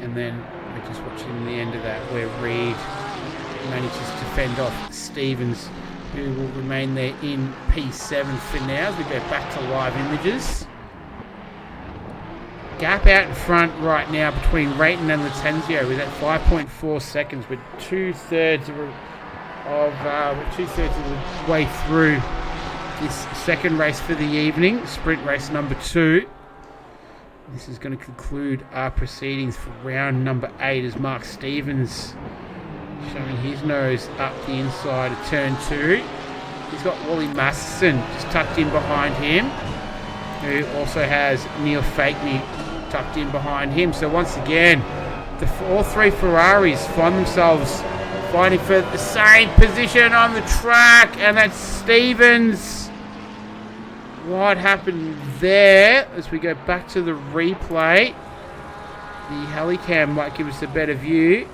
and then we're just watching the end of that where Reid manages to fend off Stevens, who will remain there in P7 for now as we go back to live images. Gap out in front right now between Rayton and Latenzio with that 5.4 seconds, with two-thirds of the way through this second race for the evening, sprint race number 2. This is going to conclude our proceedings for round number 8 as Mark Stevens showing his nose up the inside of turn 2. He's got Wally Masterson just tucked in behind him, who also has Neil Fakney tucked in behind him. So once again, all 3 Ferraris find themselves fighting for the same position on the track, and that's Stevens. What happened there? As we go back to the replay, the Helicam might give us a better view.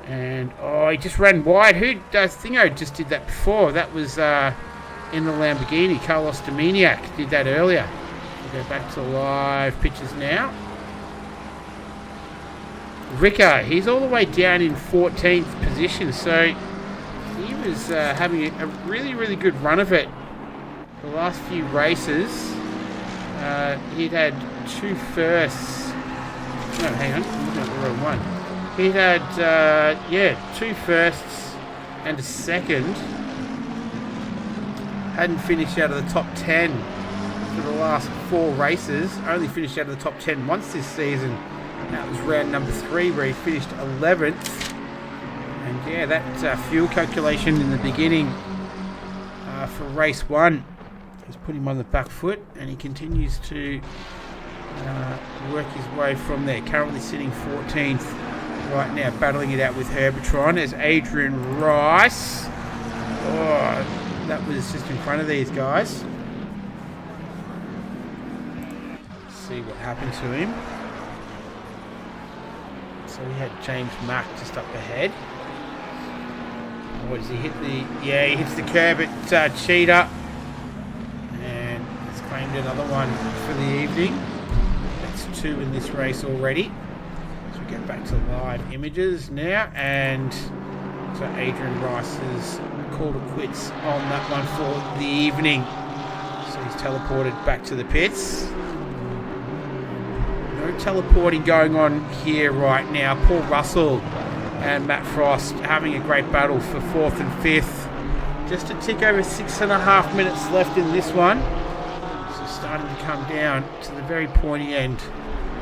And, he just ran wide. Thingo just did that before. That was in the Lamborghini. Carlos Dominiak did that earlier. We'll go back to live pictures now. Ricker, he's all the way down in 14th position. So he was having a really, really good run of it the last few races. He'd had 2 firsts. No, hang on. I'm looking at the wrong one. He had, 2 firsts and a second. Hadn't finished out of the top 10 for the last 4 races. Only finished out of the top 10 once this season. That was round number 3 where he finished 11th. And that fuel calculation in the beginning for race 1 has put him on the back foot, and he continues to work his way from there. Currently sitting 14th. Right now, battling it out with Herbatron as Adrian Rice. That was just in front of these guys. Let's see what happened to him. So we had James Mack just up ahead. Does he hit he hits the curb at Cheetah. And he's claimed another one for the evening. That's 2 in this race already. Get back to live images now, and so Adrian Rice has called it quits on that one for the evening. So he's teleported back to the pits. No teleporting going on here right now. Paul Russell and Matt Frost having a great battle for 4th and 5th. Just a tick over 6.5 minutes left in this one. So starting to come down to the very pointy end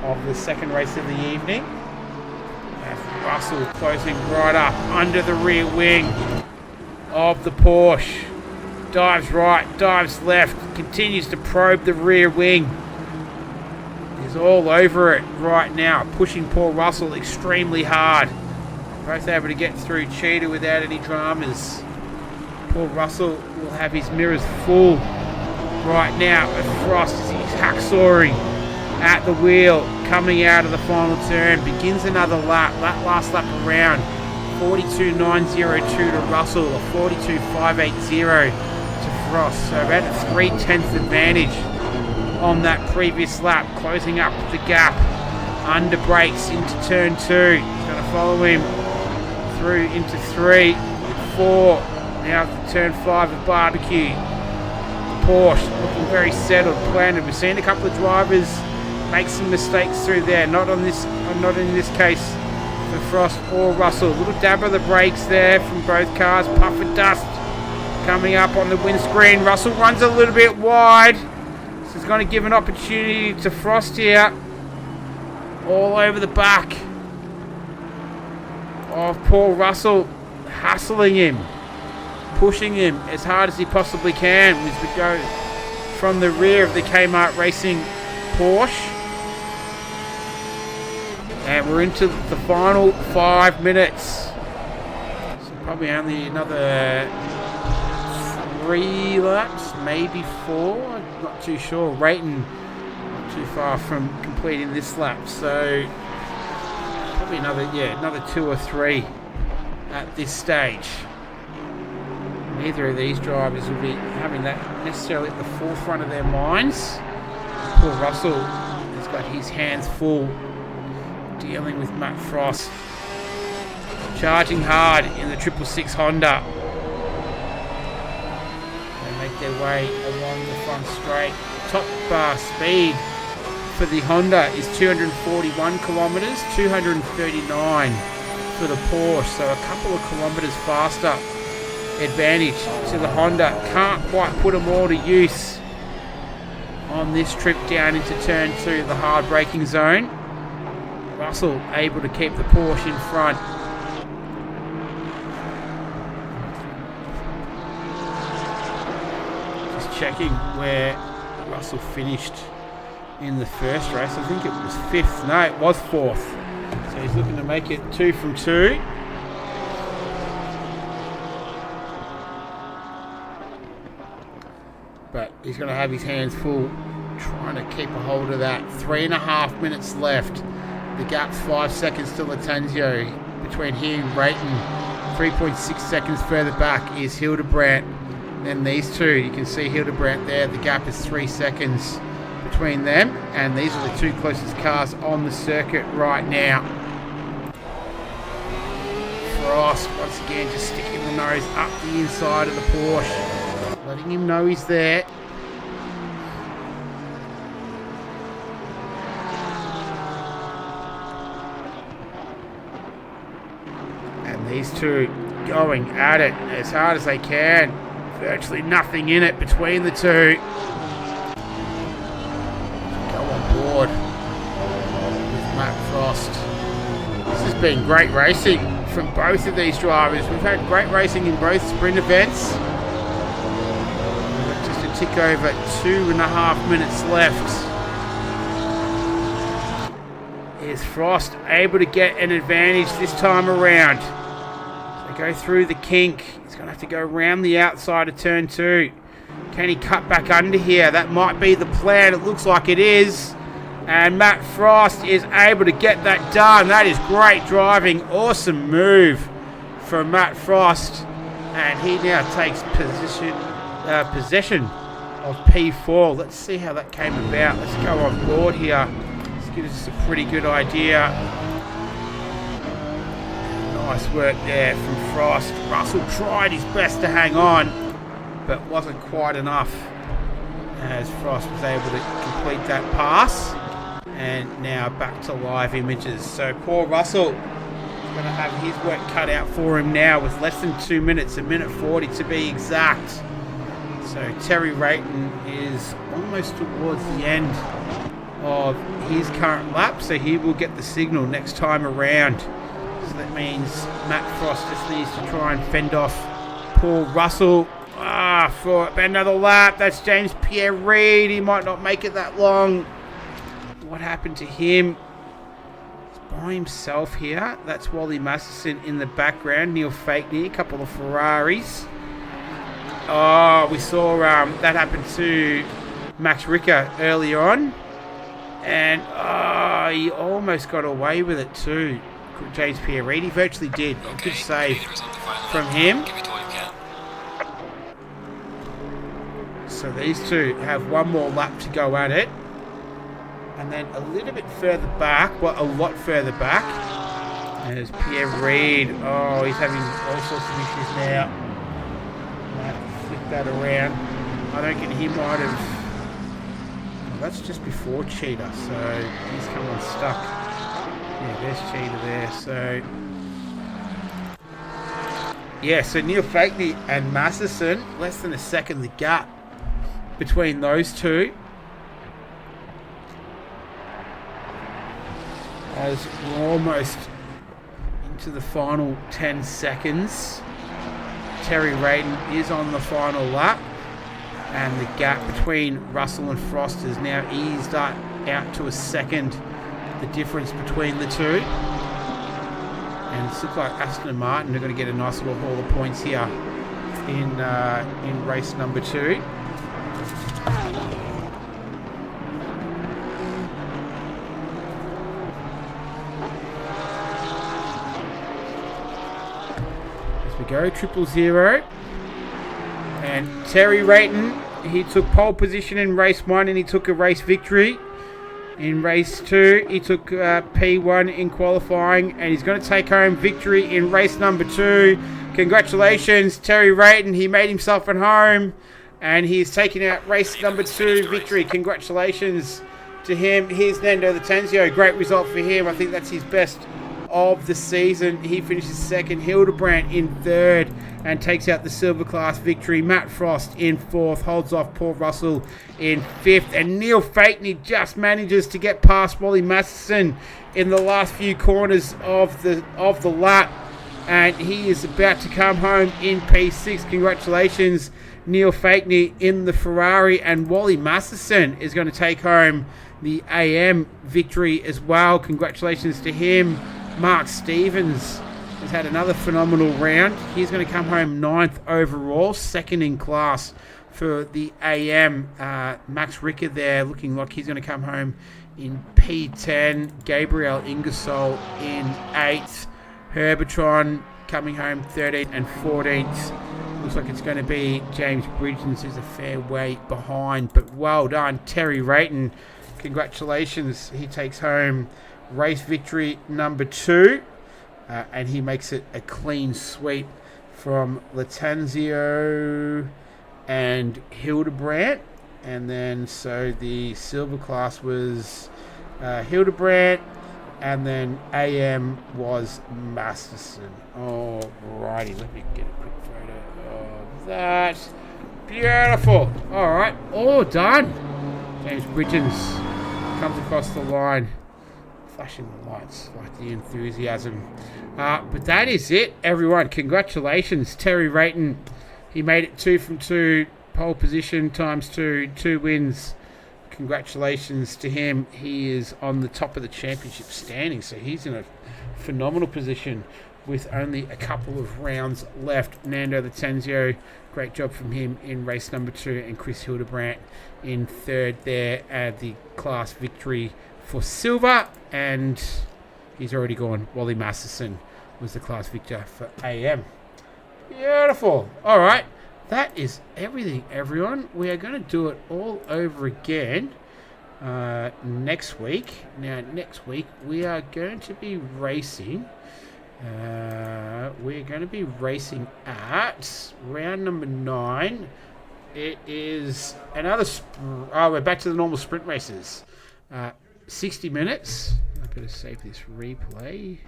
of the second race of the evening. Russell closing right up under the rear wing of the Porsche. Dives right, dives left, continues to probe the rear wing. He's all over it right now, pushing Paul Russell extremely hard. Both able to get through Cheetah without any dramas. Paul Russell will have his mirrors full right now, and Frost is hacksawing at the wheel, coming out of the final turn, begins another lap, that last lap around, 42.902 to Russell, or 42.580 to Frost, so about a 3/10 advantage on that previous lap, closing up the gap, under brakes into turn 2, he's going to follow him through into 3, 4, now to turn 5 of Barbecue. Porsche looking very settled, planted. We've seen a couple of drivers make some mistakes through there. Not in this case for Frost or Russell. A little dab of the brakes there from both cars. Puff of dust coming up on the windscreen. Russell runs a little bit wide. This is going to give an opportunity to Frost here. All over the back of Paul Russell, hustling him, pushing him as hard as he possibly can as we go from the rear of the Kmart Racing Porsche. And we're into the final 5 minutes. So probably only another 3 laps, maybe 4. I'm not too sure. Rayton not too far from completing this lap. So probably another 2 or 3 at this stage. Neither of these drivers will be having that necessarily at the forefront of their minds. Paul Russell has got his hands full dealing with Matt Frost. Charging hard in the 666 Honda. They make their way along the front straight. Top speed for the Honda is 241 kilometres, 239 for the Porsche, so a couple of kilometres faster advantage to the Honda. Can't quite put them all to use on this trip down into turn 2, the hard braking zone. Russell able to keep the Porsche in front. Just checking where Russell finished in the first race. I think it was 5th. No, it was 4th. So he's looking to make it 2 from 2. But he's going to have his hands full trying to keep a hold of that. 3.5 minutes left. The gap's 5 seconds to Latenzio between he and Rayton. 3.6 seconds further back is Hildebrandt. Then these two, you can see Hildebrandt there. The gap is 3 seconds between them, and these are the two closest cars on the circuit right now. Frost once again just sticking the nose up the inside of the Porsche, letting him know he's there. And these two going at it as hard as they can. Virtually nothing in it between the two. Go on board with Matt Frost. This has been great racing from both of these drivers. We've had great racing in both sprint events. Just a tick over 2.5 minutes left. Is Frost able to get an advantage this time around? So go through the kink. He's going to have to go around the outside of turn 2. Can he cut back under here? That might be the plan. It looks like it is. And Matt Frost is able to get that done. That is great driving. Awesome move from Matt Frost. And he now takes possession of P4. Let's see how that came about. Let's go on board here. This gives us a pretty good idea. Nice work there from Frost. Russell tried his best to hang on, but wasn't quite enough as Frost was able to complete that pass. And now back to live images. So poor Russell is going to have his work cut out for him now with less than 2 minutes, 1:40 to be exact. So Terry Rayton is almost towards the end of his current lap, so he will get the signal next time around. So that means Matt Frost just needs to try and fend off poor Russell for another lap. That's James Pierre Reid. He might not make it that long. What happened to him? He's by himself here. That's Wally Masterson in the background. Neil Fakeney, a couple of Ferraris. Oh, we saw that happen to Max Ricker earlier on. And he almost got away with it too. James Pierre Reid, he virtually did. Good save from him. So these two have one more lap to go at it. And then a little bit further back, well, a lot further back, there's Pierre Reid. Oh, he's having all sorts of issues now. I have to flip that around. I don't get he might have... Well, that's just before Cheetah, so he's come unstuck. Yeah, there's Cheetah there, so... Yeah, so Neil Fakeney and Masterson, less than a second the gap between those two. As we're almost into the final 10 seconds. Terry Rayton is on the final lap. And the gap between Russell and Frost has now eased out to a second. The difference between the two. And it looks like Aston Martin are going to get a nice little haul of points here in race number 2. Go 000, and Terry Rayton, he took pole position in race 1 and he took a race victory. In race 2 he took P1 in qualifying, and he's going to take home victory in race number 2. Congratulations Terry Rayton, he made himself at home and he's taking out race number 2 victory. Congratulations to him. Here's Nando Lattanzio, great result for him. I think that's his best of the season. He finishes second. Hildebrandt in third and takes out the silver class victory. Matt Frost in fourth, holds off Paul Russell in fifth, and Neil Fakeney just manages to get past Wally Masterson in the last few corners of the lap, and he is about to come home in P6. Congratulations Neil Fakeney in the Ferrari, and Wally Masterson is going to take home the AM victory as well. Congratulations to him. Mark Stevens has had another phenomenal round. He's going to come home 9th overall, second in class for the AM. Max Ricker there looking like he's going to come home in P10. Gabriel Ingersoll in 8th. Herbertron coming home 13th and 14th. Looks like it's going to be James Bridgens, who's a fair way behind, but well done, Terry Rayton. Congratulations. He takes home race victory number 2, and he makes it a clean sweep from Latanzio and Hildebrandt. And then so the silver class was Hildebrandt, and then AM was Masterson. Alrighty, let me get a quick photo of that. Beautiful. Alright, all done. James Bridgens comes across the line, flashing the lights like the enthusiasm. But that is it, everyone. Congratulations, Terry Rayton. He made it 2 from 2, pole position times 2, 2 wins. Congratulations to him. He is on the top of the championship standing, so he's in a phenomenal position with only a couple of rounds left. Nando Latenzio, great job from him in race number 2, and Chris Hildebrandt in 3rd there at the class victory for silver, and he's already gone. Wally Masterson was the class victor for AM. Beautiful. All right. That is everything, everyone. We are going to do it all over again next week. Now, next week, we are going to be racing. We're going to be racing at round number 9. It is another... we're back to the normal sprint races. 60 minutes. I better save this replay.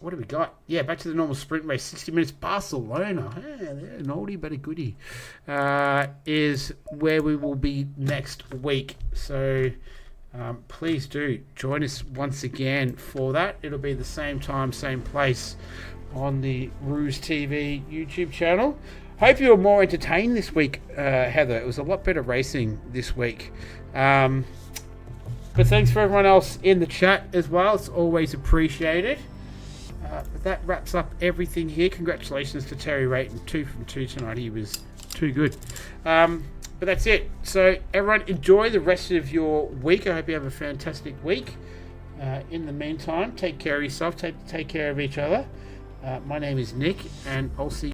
What have we got? Yeah, back to the normal sprint race. 60 minutes. Barcelona. Yeah, an oldie but a goodie. Is where we will be next week. So please do join us once again for that. It'll be the same time, same place on the Ruse TV YouTube channel. Hope you were more entertained this week, Heather. It was a lot better racing this week. But thanks for everyone else in the chat as well. It's always appreciated. But that wraps up everything here. Congratulations to Terry Rayton. 2 from 2 tonight. He was too good. But that's it. So everyone, enjoy the rest of your week. I hope you have a fantastic week. In the meantime, take care of yourself. Take care of each other. My name is Nick, and I'll see you